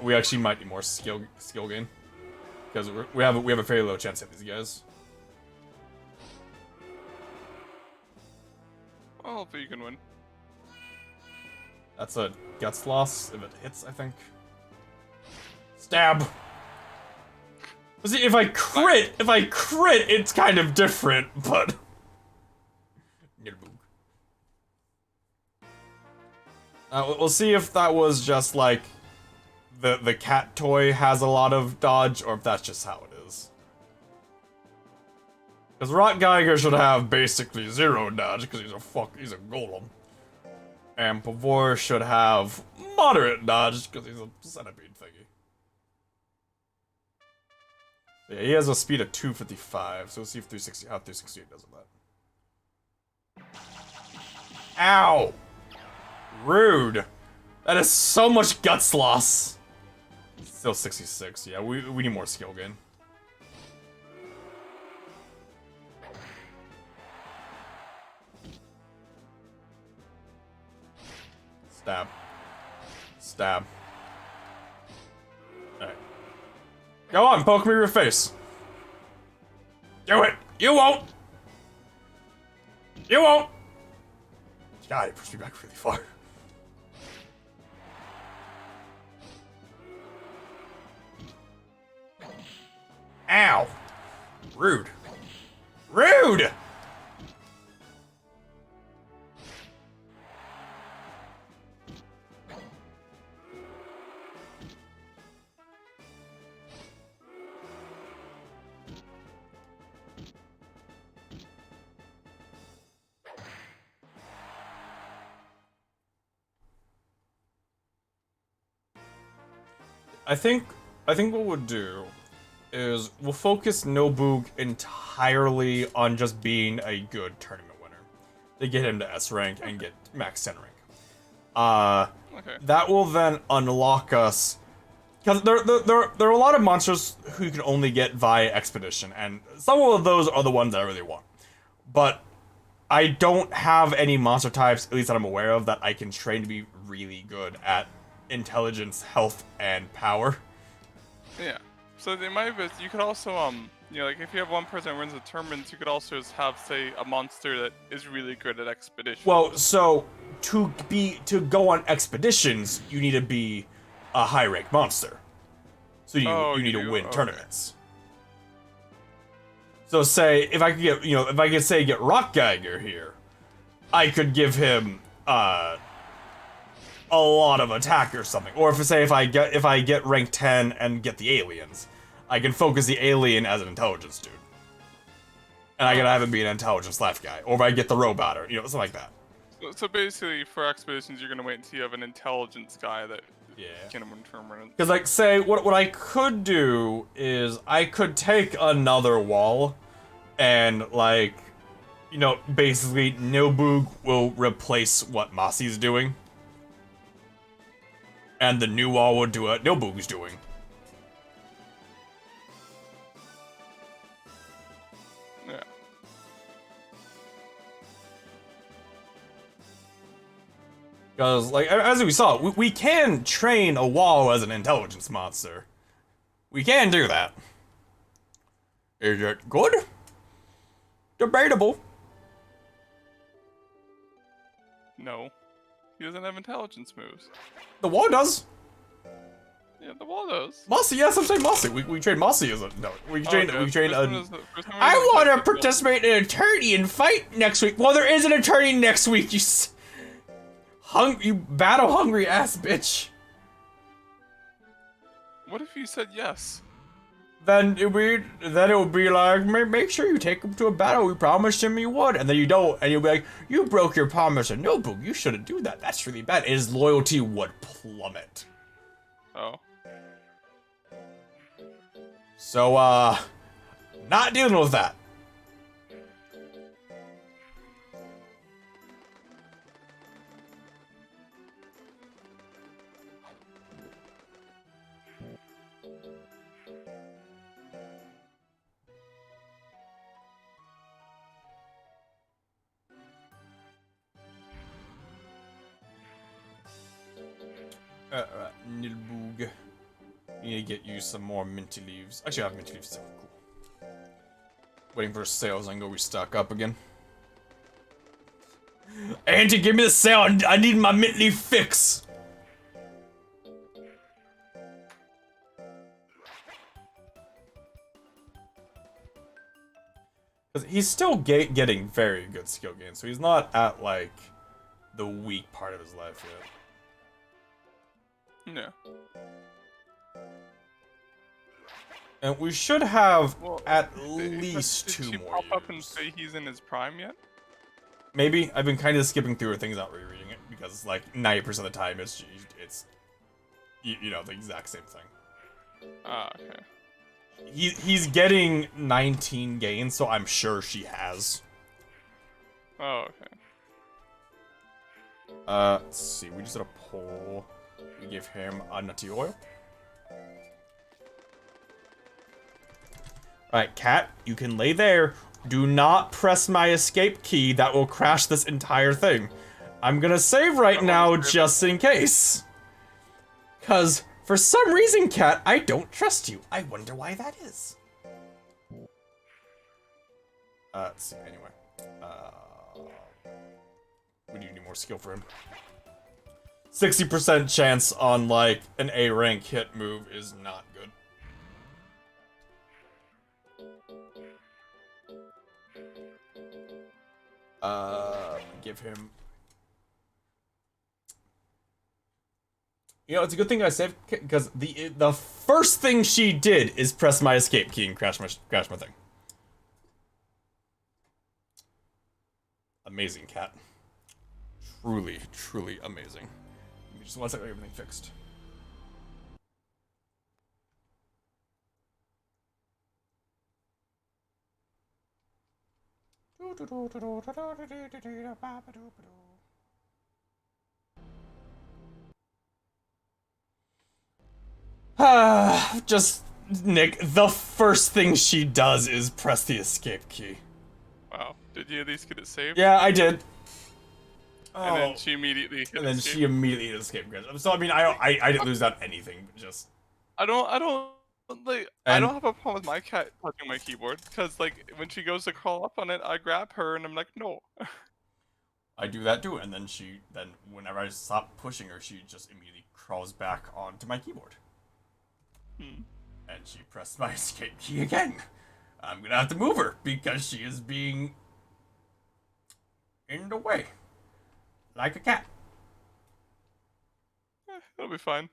We actually might need more skill gain, because we have a fairly low chance of these guys. Well, hopefully you can win. That's a guts loss if it hits, I think. Stab. See, if I crit, it's kind of different, but. We'll see if that was just like the cat toy has a lot of dodge, or if that's just how it is. Because Rock Geiger should have basically 0 dodge because he's a golem. And Pavor should have moderate dodge because he's a centipede thingy. So yeah, he has a speed of 255, so we'll see if 368 does with that. Ow! Rude! That is so much guts loss! Still 66, yeah, we need more skill gain. Stab. Stab. Alright. Go on, poke me in your face. Do it! You won't! You won't! God, he pushed me back really far. Ow! Rude. Rude! I think what we'll do is we'll focus Nobug entirely on just being a good tournament winner. To get him to S rank and get max 10 rank. Okay. That will then unlock us, because there are a lot of monsters who you can only get via expedition, and some of those are the ones that I really want. But I don't have any monster types, at least that I'm aware of, that I can train to be really good at intelligence, health, and power. Yeah. So they might have. You could also you know, like if you have one person that runs the tournaments, you could also just have, say, a monster that is really good at expedition. Well, so to go on expeditions, you need to be a high rank monster. So you need to win tournaments. So say if I could get get Rock Geiger here, I could give him a lot of attack or something. Or if I get rank 10 and get the aliens, I can focus the alien as an intelligence dude. And I gotta have him be an intelligence left guy. Or if I get the robot or something like that. So basically, for expeditions, you're gonna wait until you have an intelligence guy that can win tournaments. Because like say what I could do is I could take another wall and like basically Nobug will replace what Masi's doing. And the new wall will do what Nobug's doing. Yeah. Because, like, as we saw, we can train a wall as an intelligence monster. We can do that. Is it good? Debatable. No. He doesn't have intelligence moves. The wall does. Yeah, the wall does. Mossy, yes, I'm saying Mossy. We train Mossy as a we train Okay. we train First a. one is the- first one I is the want to technical. participate in an attorney and fight next week. Well, there is an attorney next week. You battle hungry ass bitch. What if you said yes? Then it would be like, make sure you take him to a battle we promised him you would, and then you don't, and you'll be like, you broke your promise, and Nobug, you shouldn't do that. That's really bad. His loyalty would plummet. Oh. So, not dealing with that. Nilbug. Need to get you some more minty leaves. Actually, I have minty leaves too. Cool. Waiting for sales. I can go restock up again. Auntie, give me the sale. I need my mint leaf fix. Because he's still getting very good skill gains, so he's not at, like, the weak part of his life yet. No. And we should have Well, at did least she 2 more pop up and years. say he's in his prime yet? Maybe. I've been kind of skipping through her things, not rereading it, because, like, 90% of the time it's the exact same thing. Ah, okay. He's getting 19 gains, so I'm sure she has. Oh, okay. Let's see. We just did a poll. We give him a nutty oil. Alright, Cat, you can lay there. Do not press my escape key. That will crash this entire thing. I'm gonna save right now just in case. Because, for some reason, Cat, I don't trust you. I wonder why that is. Let's see, anyway. We do need more skill for him. 60% chance on, like, an A rank hit move is not good. Give him... You know, it's a good thing I saved, because the first thing she did is press my escape key and crash my thing. Amazing, Cat. Truly, truly amazing. Give me just one second, everything fixed. Just Nick, the first thing she does is press the escape key. Wow. Did you at least get it saved? Yeah, I did. And then she immediately hit And then escape. she immediately hit escape. So I mean, I didn't lose out anything, but just I don't like. I And- don't have a problem with my cat touching my keyboard because like when she goes to crawl up on it, I grab her and I'm like, no. I do that too. And then whenever I stop pushing her, she just immediately crawls back onto my keyboard. And she pressed my escape key again. I'm gonna have to move her because she is being in the way, like a cat. It'll be fine.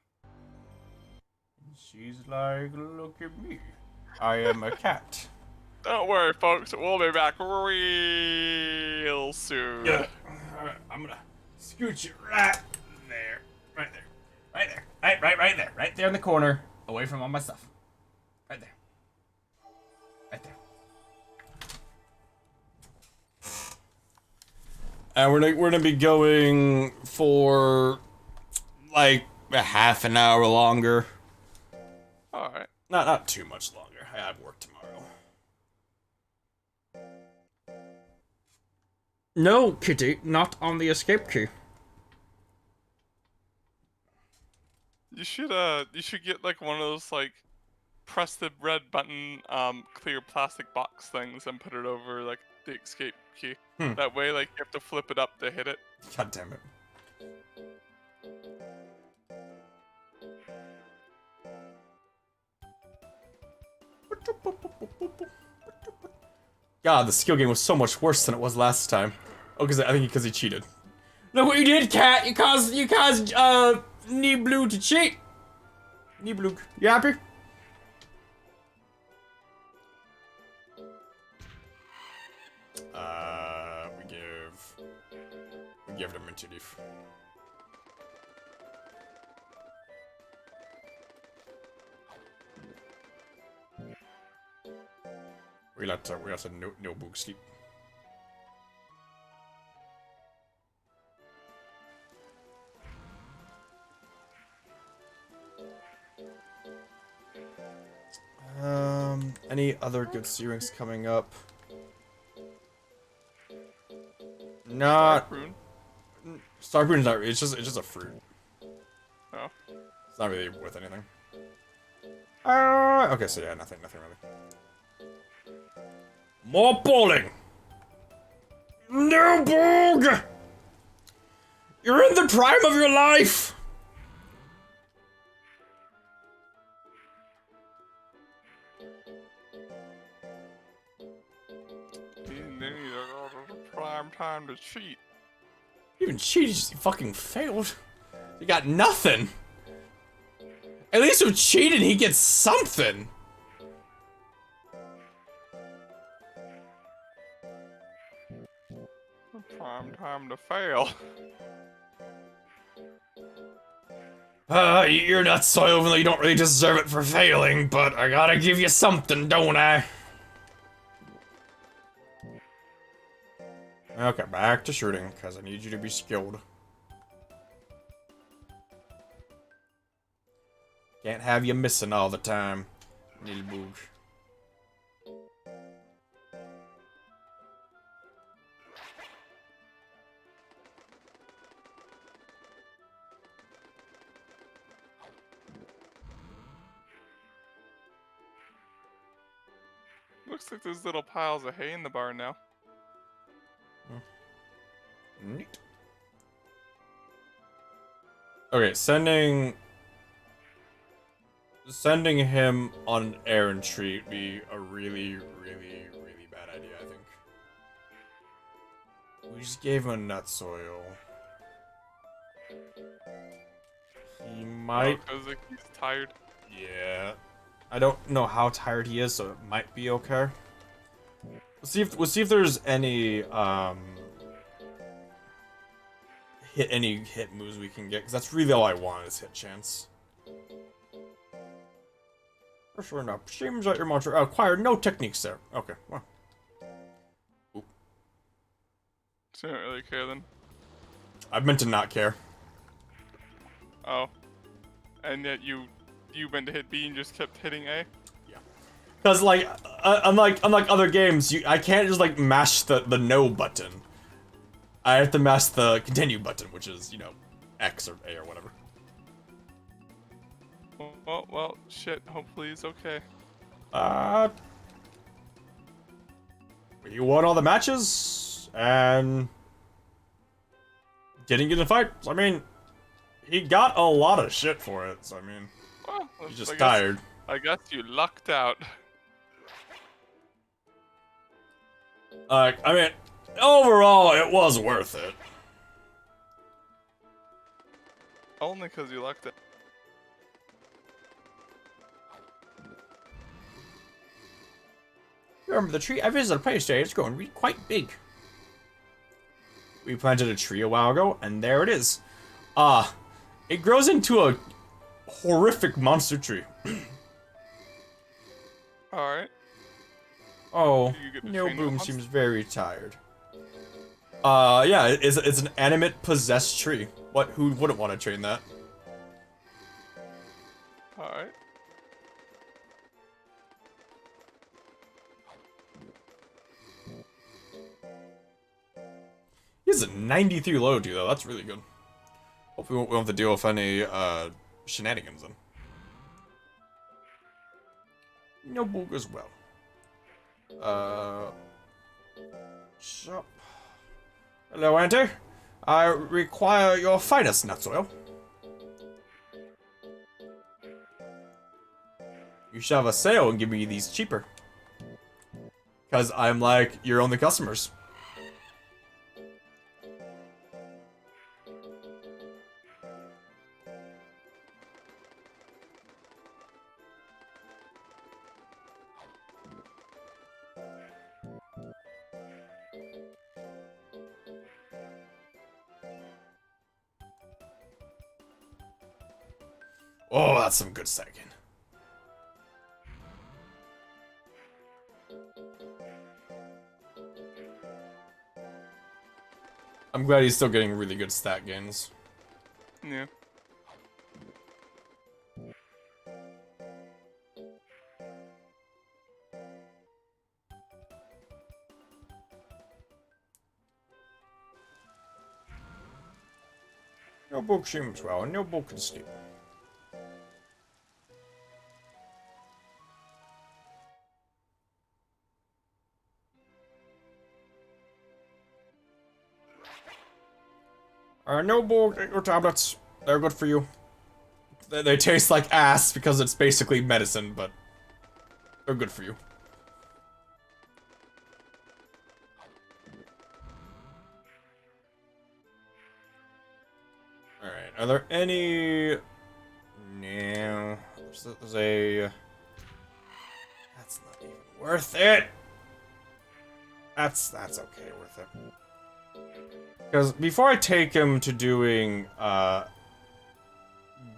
She's like, look at me. I am a cat. Don't worry, folks. We'll be back real soon. Yeah. Alright, I'm gonna scoot you right there. Right there. Right there. Right there. Right there in the corner. Away from all my stuff. Right there. Right there. And we're gonna be going for like a half an hour longer. All right. Not too much longer. I have work tomorrow. No, Kitty, not on the escape key. You should get like one of those like press the red button clear plastic box things and put it over like the escape key. That way like you have to flip it up to hit it. God damn it. God, the skill game was so much worse than it was last time. Oh, because he cheated. Look what you did, cat! You caused Niblu to cheat. Niblu, you happy? We give them into leaf. We let no book sleep. Any other good series coming up? Not Rune. Starboon's not. It's just a fruit. Oh. It's not really worth anything. Okay, so yeah, nothing really. More bowling! No, Boog! You're in the prime of your life! Prime time to cheat. You even cheated, you fucking failed. You got nothing. At least with cheating, he gets something. Prime time to fail. You're not so even though you don't really deserve it for failing, but I gotta give you something, don't I? Okay, back to shooting, because I need you to be skilled. Can't have you missing all the time, little boog. Looks like there's little piles of hay in the barn now. Neat. Okay, sending him on an errand tree would be a really bad idea, I think. We just gave him a nut soil. He might. Because like, he's tired. Yeah. I don't know how tired he is, so it might be okay. We'll see if there's any hit moves we can get, because that's really all I want is hit chance. For sure enough. Seems like your monster acquired no techniques there. Okay, well. Oop. So you don't really care then. I meant to not care. Oh. And yet you meant to hit B and just kept hitting A? Cause like, unlike other games, I can't just like mash the no button. I have to mash the continue button, which is, you know, X or A or whatever. Well, shit, hopefully he's okay. He won all the matches, and didn't get in a fight. So, I mean, he got a lot of shit for it, so I mean, Well, he's just I guess- tired. I guess you lucked out. I mean, overall, it was worth it. Only because you lucked out. Remember the tree? I visited a place today. It's growing quite big. We planted a tree a while ago, and there it is. It grows into a horrific monster tree. Alright. Oh, You get to no train the Boom monster? seems very tired. Yeah, it's an animate possessed tree. Who wouldn't want to train that? Alright. He has a 93 loyalty though, that's really good. Hope we won't have to deal with any, shenanigans then. No Boog as well. Shop. Hello, Auntie. I require your finest nuts oil. You should have a sale and give me these cheaper. Cause I'm like your only customers. Oh, that's some good stacking. I'm glad he's still getting really good stat gains. Yeah. No book seems well, and no book can sleep. No book, take your tablets. They're good for you. They taste like ass because it's basically medicine, but they're good for you. Alright, are there any... No. There's a... That's not even worth it! That's okay, worth it. Because before I take him to doing,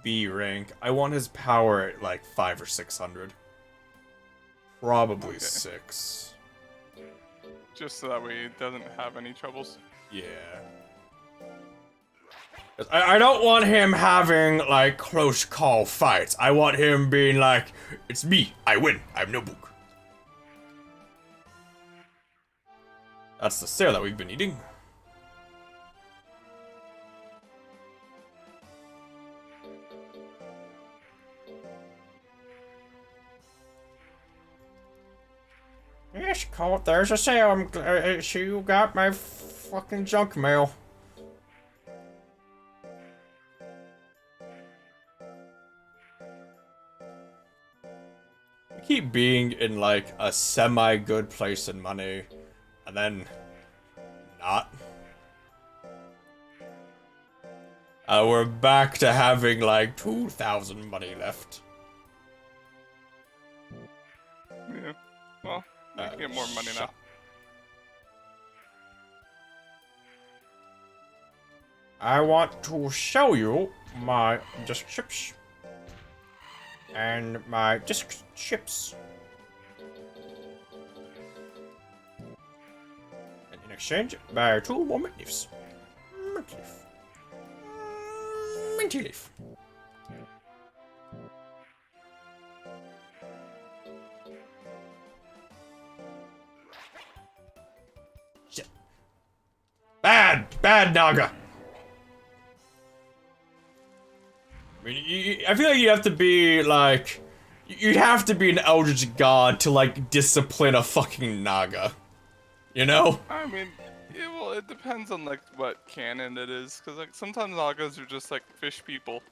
B rank, I want his power at, like, 500 or 600. Probably Okay. 6. Just so that way he doesn't have any troubles. Yeah. 'Cause I don't want him having, like, close call fights. I want him being like, it's me, I win, I'm no book. That's the stare that we've been eating. Yes, Colt, there's a sale. I'm glad you got my fucking junk mail. We keep being in, like, a semi-good place in money, and then not. We're back to having, like, 2,000 money left. Yeah. Well, you can get more money now. shop. I want to show you my disc chips. And my disc chips. And in exchange by 2 more mint leaves. Mint leaf. Minty leaf. Shit. Bad Naga. I mean, I feel like you have to be like, you'd have to be an eldritch god to like discipline a fucking Naga. You know? I mean, well, it depends on like what canon it is, because like sometimes Nagas are just like fish people,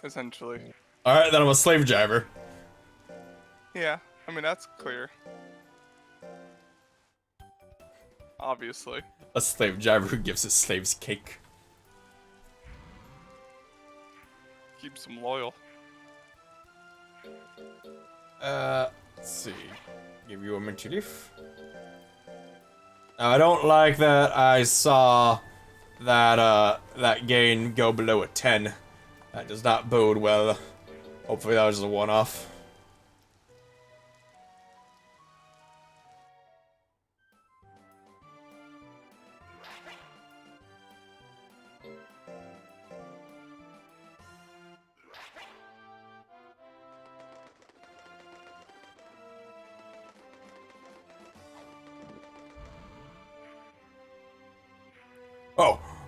essentially. All right, then I'm a slave driver. Yeah, I mean that's clear. Obviously. A slave driver who gives his slaves cake. Keeps them loyal. Let's see. Give you a minty leaf. Now, I don't like that I saw that, that gain go below a 10. That does not bode well. Hopefully that was a one-off.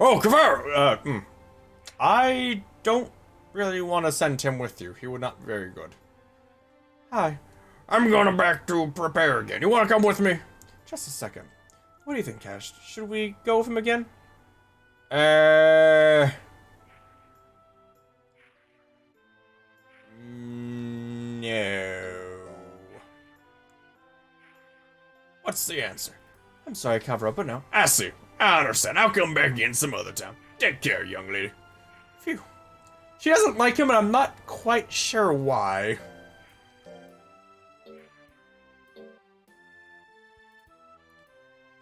Oh, Kavar! I don't really want to send him with you. He would not be very good. Hi. I'm going back to prepare again. You want to come with me? Just a second. What do you think, Cash? Should we go with him again? No. What's the answer? I'm sorry, Kavra, but no. I see. I understand. I'll come back in some other time. Take care, young lady. Phew. She doesn't like him, and I'm not quite sure why.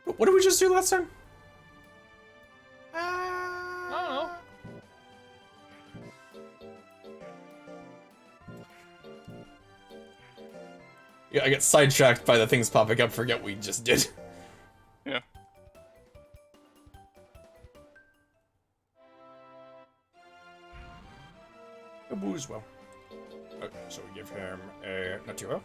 What did we just do last time? I don't know. Yeah, I get sidetracked by the things popping up. Forget what we just did. Yeah. A boo as well. Okay, so we give him a Naturo.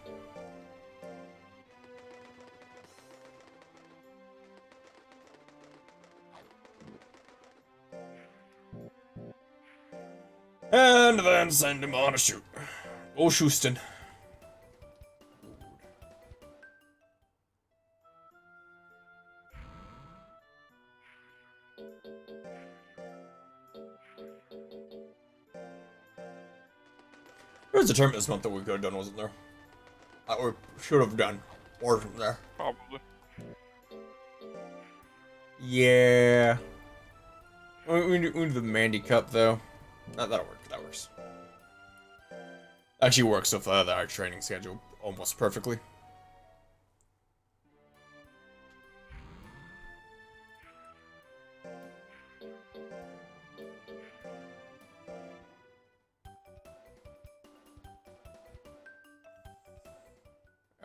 And then send him on a shoot. Oh, Houston. There was a tournament this month that we could have done, wasn't there? That we should have done. Or from there. Probably. Yeah. We need the Mandy Cup, though. That'll work. That works. Actually works with our training schedule almost perfectly.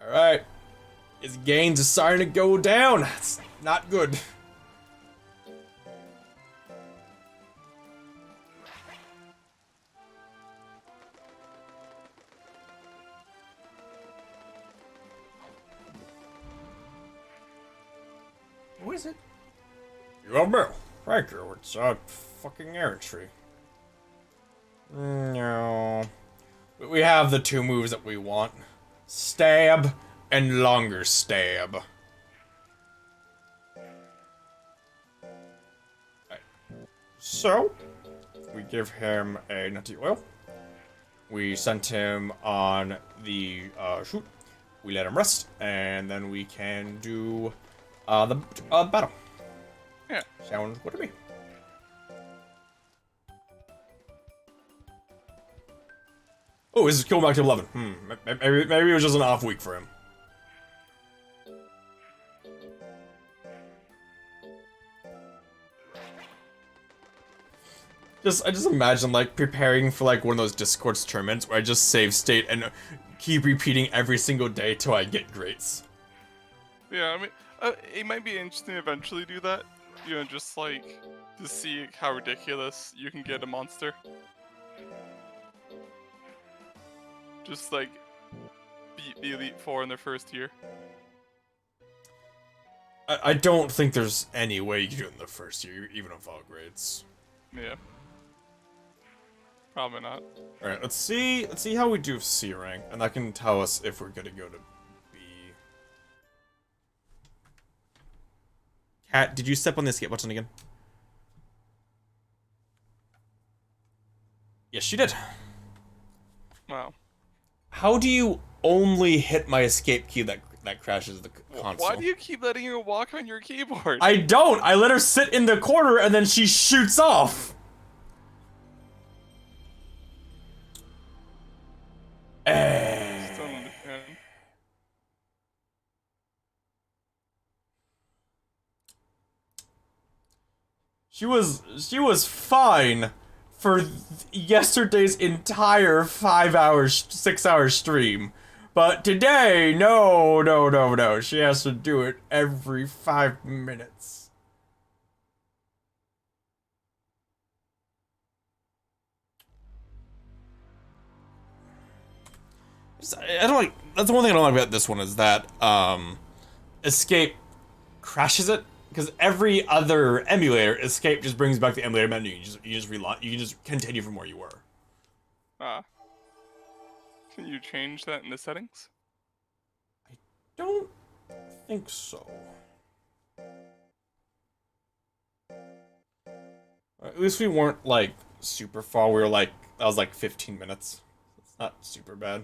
Alright. His gains are starting to go down. It's not good. What is it? You got a bill. Thank you. It's fucking errantry. No. We have the 2 moves that we want. Stab and longer stab. Right. So, we give him a nutty oil. We sent him on the shoot. We let him rest, and then we can do the battle. Yeah. Sounds good to me. Oh, this is going back to 11. Maybe it was just an off week for him. I just imagine like preparing for like one of those Discord's tournaments where I just save state and keep repeating every single day till I get greats. Yeah, It might be interesting to eventually do that. You know, just like to see how ridiculous you can get a monster. Just like beat the Elite Four in their first year. I don't think there's any way you can do it in the first year, even of all grades. Yeah. Probably not. Alright, let's see how we do with C rank, and that can tell us if we're gonna go to B. Cat, did you step on the escape button again? Yes, she did. Wow. How do you only hit my escape key that crashes the console? Why do you keep letting her walk on your keyboard? I don't! I let her sit in the corner and then she shoots off! Just don't understand. She was fine for yesterday's entire 6-hour stream. But today, no. She has to do it every 5 minutes. I don't like. That's the one thing I don't like about this one is that Escape crashes it because every other emulator, Escape just brings back the emulator menu. You just reload. You can just continue from where you were. Ah. Can you change that in the settings? Don't think so. At least we weren't like super far. We were like that was like 15 minutes. It's not super bad.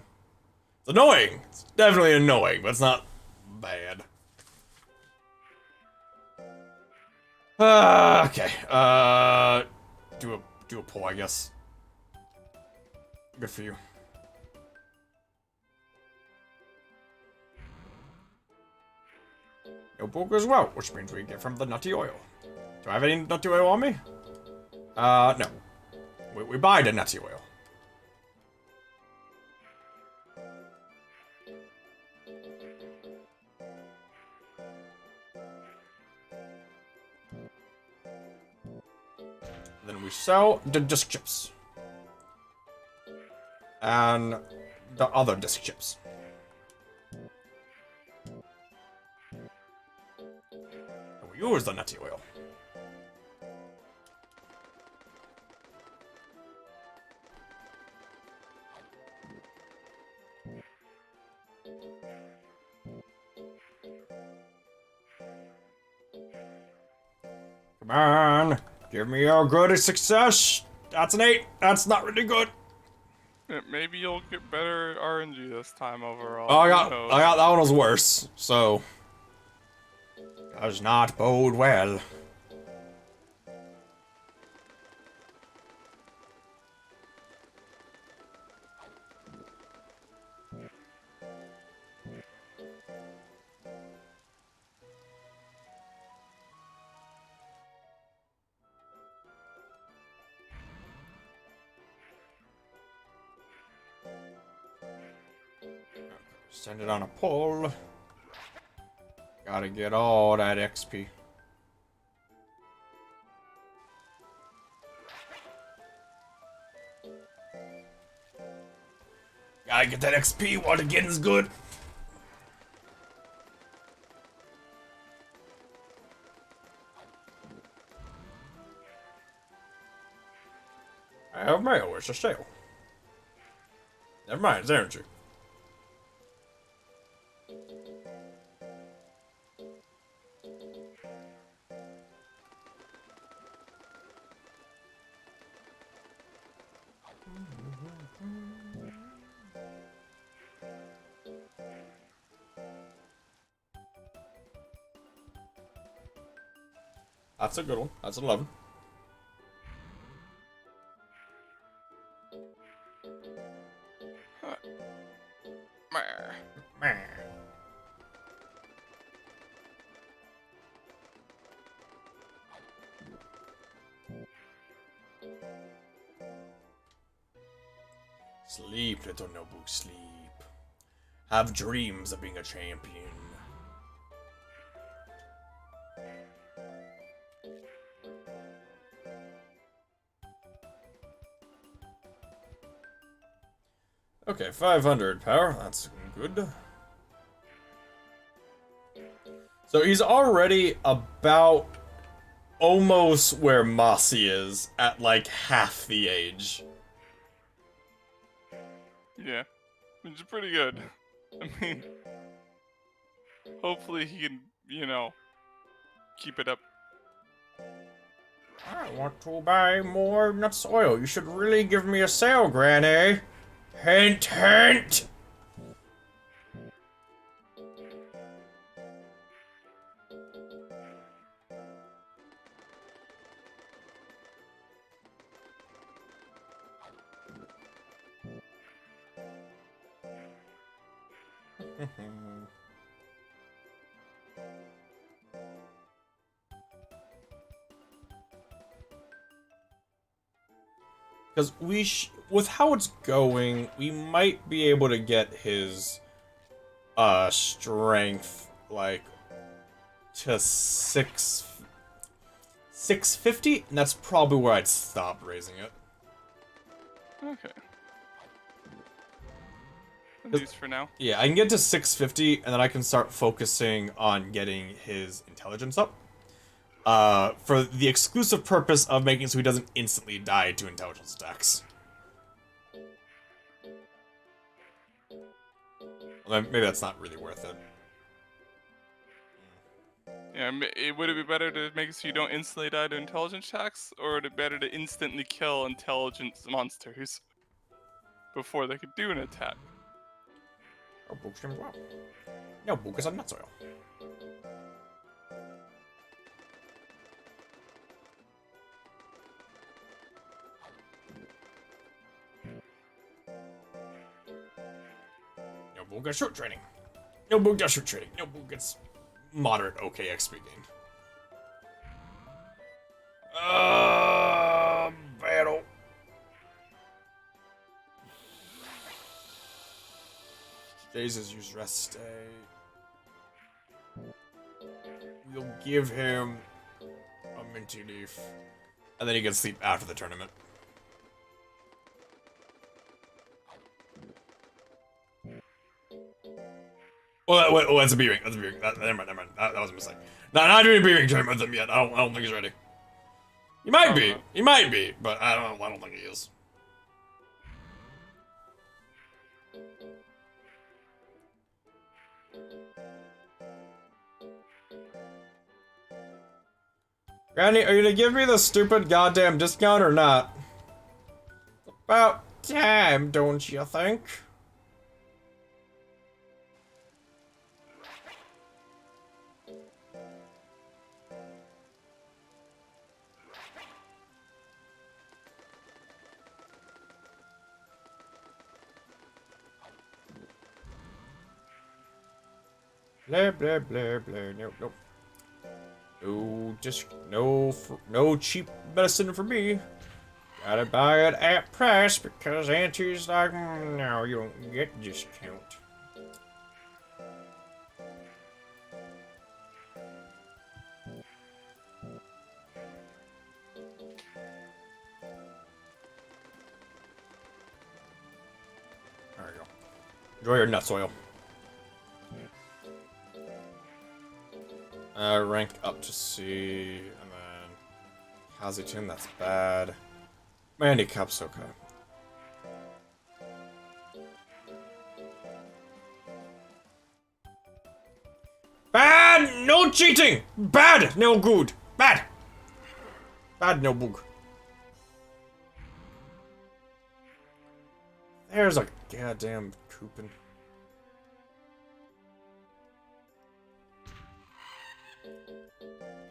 It's annoying. It's definitely annoying, but it's not bad. Okay. Do a poll, I guess. Good for you. No book as well, which means we get from the nutty oil. Do I have any nutty oil on me? No. We buy the nutty oil. Then we sell the disc chips. And the other disc chips. And we use the nutty oil. Come on, give me a good success. That's an 8. That's not really good. Yeah, maybe you'll get better RNG this time overall. Oh, I Who knows? got that one was worse. So does not bode well. Send it on a pole. Gotta get all that XP. Gotta get that XP while the getting's good. I have mail. Where's the sale? Never mind, it's energy. That's a good one. That's an 11. Meh. Sleep, little Nobu, sleep. Have dreams of being a champion. Okay, 500 power. That's good. So he's already about almost where Mossy is at like half the age. Yeah, which is pretty good. I mean, hopefully he can, you know, keep it up. I want to buy more nuts oil. You should really give me a sale, Granny. Hint, hint! Because with how it's going, we might be able to get his, strength, like, to 650, and that's probably where I'd stop raising it. Okay. At least for now. Yeah, I can get to 650, and then I can start focusing on getting his intelligence up. For the exclusive purpose of making so he doesn't instantly die to intelligence attacks. Well, maybe that's not really worth it. Yeah, would it be better to make it so you don't instantly die to intelligence attacks, or would it better to instantly kill intelligence monsters before they could do an attack? Oh, Boog's doing well. No, Boog is on nut soil. No Boog gets short training. No Boog does short training. No Boog gets moderate okay XP gain. Battle. Jesus, use rest stay. We'll give him a minty leaf. And then he can sleep after the tournament. Oh, that's a beaming. That's a beaming. Never mind. That was a mistake. Not doing a beaming tournament with him yet. I don't think he's ready. He might be. He might be, but I don't think he is. Granny, are you gonna give me the stupid goddamn discount or not? About time, don't you think? Blah blah blah blah. Nope. No cheap medicine for me. Gotta buy it at price because Auntie's like, no, you don't get discount. There you go. Enjoy your nuts oil. Rank up to C, and then Kazutin, that's bad. My handicap's okay. Bad! No cheating! Bad! No good! Bad! Bad, no bug. There's a goddamn coupon.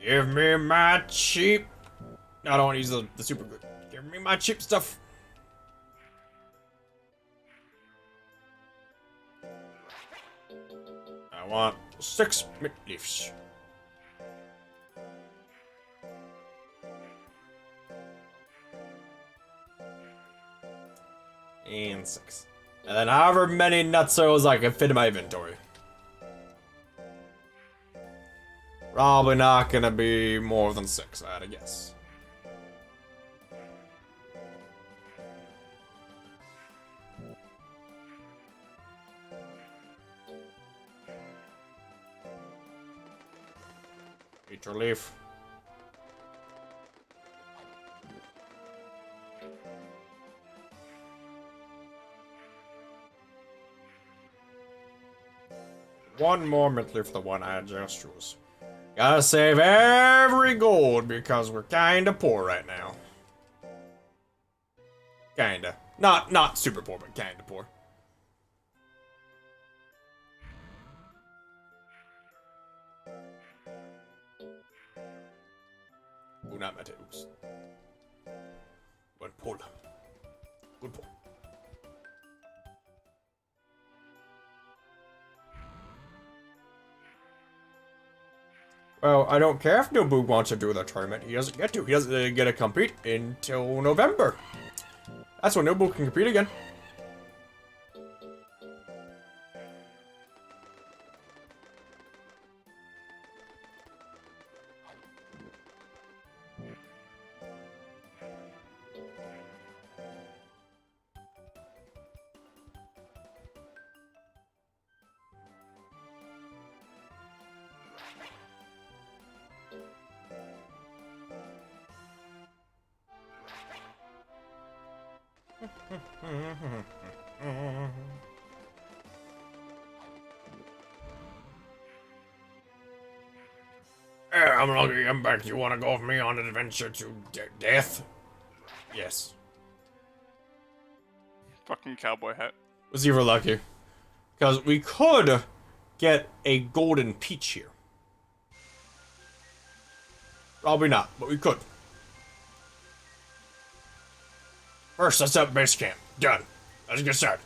Give me my cheap. No, I don't want to use the super good. Give me my cheap stuff. I want 6 mint leaves. And 6. And then however many nuts oils I can fit in my inventory. Probably not gonna be more than 6, I'd guess. Eat your leaf. One more mint leaf, the one I just used. Gotta save every gold because we're kinda poor right now. Kinda. Not super poor, but kinda poor. Oh, not meta. Oops. Good pull. Good pull. Well, I don't care if Nilbug wants to do the tournament. He doesn't get to. He doesn't get to compete until November. That's when Nilbug can compete again. I'm lucky I'm back. You want to go with me on an adventure to death? Yes. Fucking cowboy hat. Was even lucky. Because we could get a golden peach here. Probably not, but we could. First, let's set up base camp. Done. Let's get started.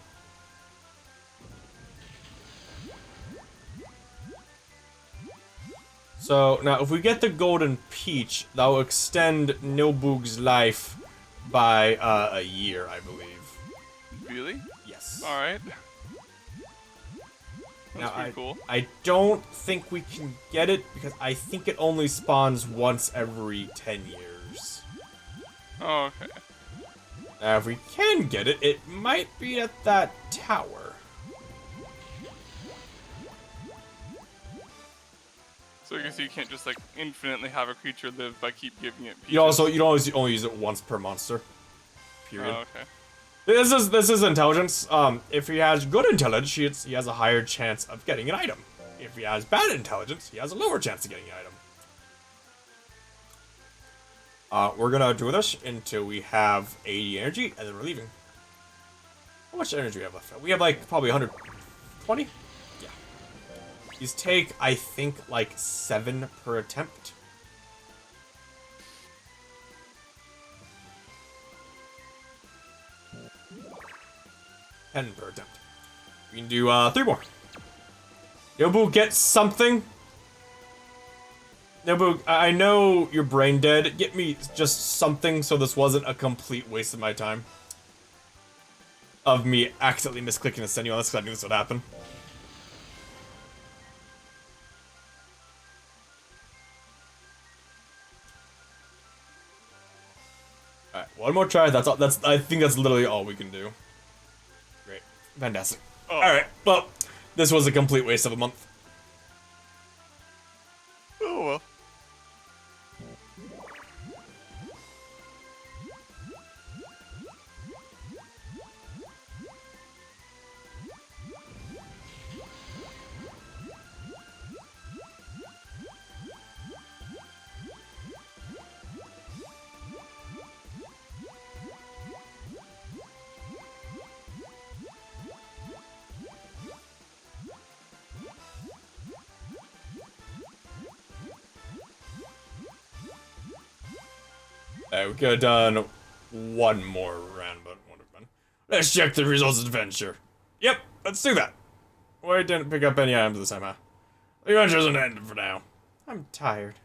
So, now, if we get the golden peach, that will extend Nilbug's life by, a year, I believe. Really? Yes. Alright. That's Now, pretty cool. I don't think we can get it, because I think it only spawns once every 10 years. Oh, okay. Now, if we can get it, it might be at that tower. So I guess you can't just like infinitely have a creature live by keep giving it peaches. You always only use it once per monster. Period. Oh, okay. This is intelligence. If he has good intelligence, he has a higher chance of getting an item. If he has bad intelligence, he has a lower chance of getting an item. We're gonna do this until we have 80 energy, and then we're leaving. How much energy do we have left? We have like probably 120? Yeah. These take, I think, like 7 per attempt. Per attempt. We can do 3 more. Nobu, get something. Nobu, I know you're brain dead. Get me just something so this wasn't a complete waste of my time. Of me accidentally misclicking to send you on this because I knew this would happen. Alright, one more try. That's all. I think that's literally all we can do. Great. Fantastic. Oh. Alright, well, this was a complete waste of a month. Oh well. We could have done one more round, but would have been. Let's check the results of the adventure. Yep, let's do that. Well, I didn't pick up any items this time, huh? The adventure isn't ended for now. I'm tired.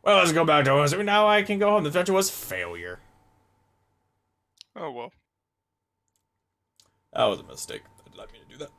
Well, let's go back to us. Now I can go home. The adventure was failure. Oh well. That was a mistake. I did not mean to do that.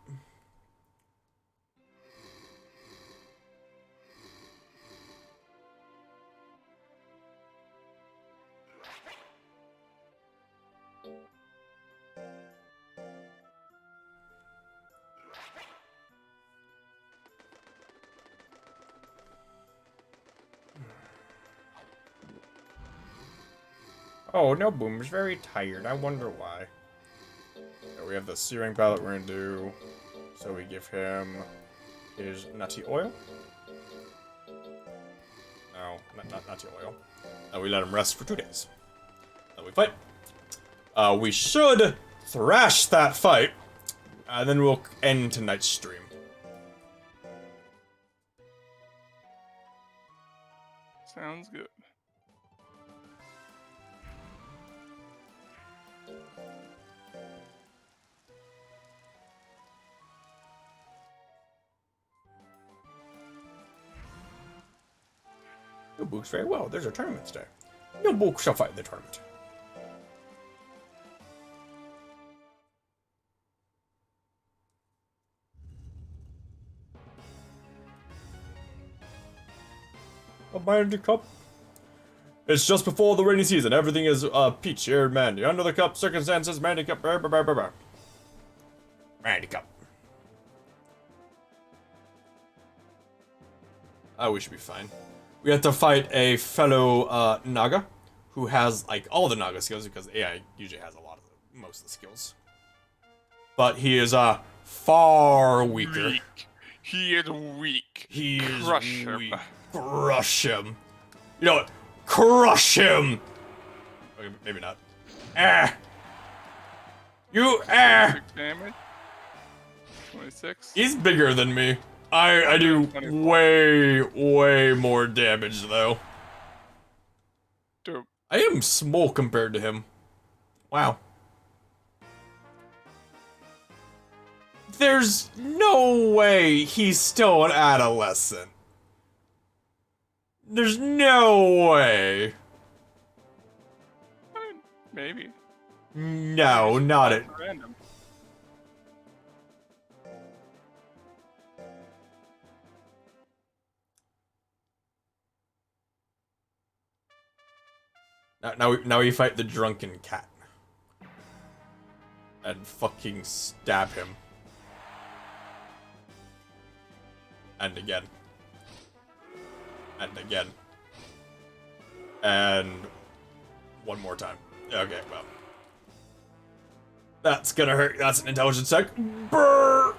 Oh, no, Boom's very tired. I wonder why. So we have the searing palette we're gonna do. So we give him his nutty oil. No, not nutty oil. And we let him rest for 2 days. Then we fight. We should thrash that fight, and then we'll end tonight's stream. Sounds good. Nilbook very well. There's a tournament today. Nilbook shall fight in the tournament. A Mandy Cup. It's just before the rainy season. Everything is peach here, Mandy. Under the cup, circumstances, Mandy Cup. Mandy Cup. We should be fine. We have to fight a fellow Naga who has like all the Naga skills because AI usually has most of the skills. But he is far weaker. Weak. He is weak. He is Crush weak. him. Crush him. You know what? Crush him. Okay, maybe not. You 6 damage. 26. He's bigger than me. I do 24. way more damage though. Dope. I am small compared to him. Wow. There's no way he's still an adolescent. There's no way. Maybe. No, not it. Random. Now we fight the drunken cat. And fucking stab him. And again. And again. And one more time. Okay, well. That's gonna hurt. That's an intelligence check. Brrr!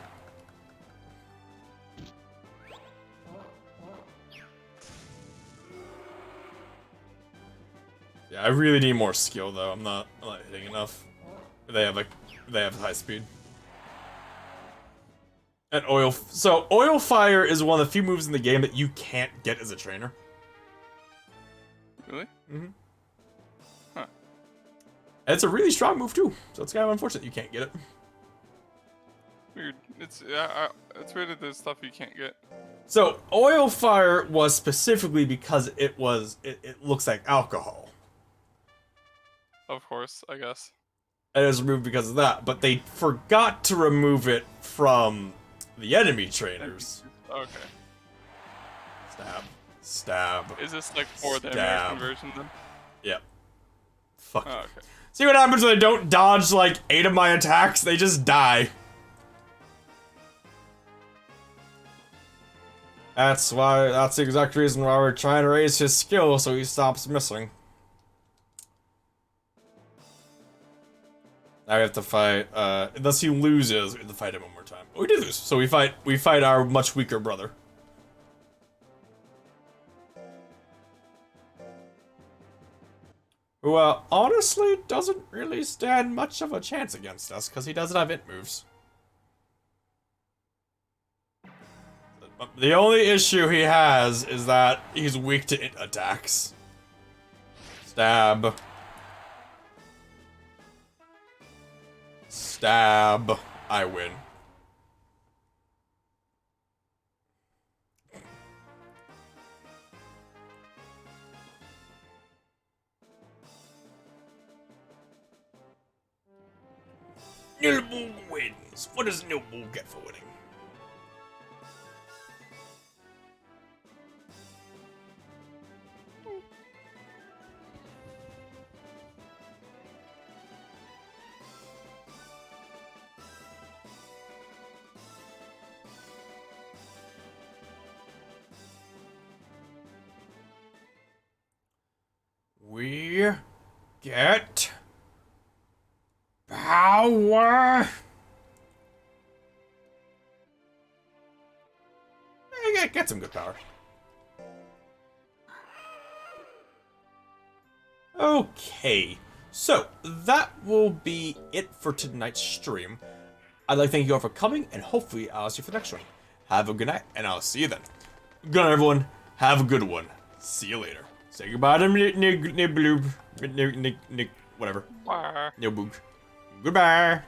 Yeah, I really need more skill though. I'm not hitting enough. They have high speed. And oil fire is one of the few moves in the game that you can't get as a trainer. Really? Mm-hmm. Huh. And it's a really strong move too, so it's kind of unfortunate you can't get it. Weird. It's weird that there's stuff you can't get. So oil fire was specifically because it looks like alcohol. Of course, I guess. And it was removed because of that, but they forgot to remove it from the enemy trainers. Okay. Stab. Is this like for the Stab. American version then? Yep. Fuck. Oh, okay. See what happens when I don't dodge like 8 of my attacks? They just die. That's the exact reason why we're trying to raise his skill so he stops missing. Now we have to fight, unless he loses, we have to fight him one more time. Oh, we did lose, so we fight our much weaker brother. Who, honestly doesn't really stand much of a chance against us, because he doesn't have int moves. The only issue he has is that he's weak to int attacks. Stab. Stab. I win. Nilboog wins. What does Nilboog get for winning? We Get power. Get some good power. Okay, so that will be it for tonight's stream. I'd like to thank you all for coming, and hopefully I'll see you for the next one. Have a good night, and I'll see you then. Good night, everyone. Have a good one. See you later. Say goodbye to Nick Bloob. Nick, whatever. Bye. No boog. Goodbye.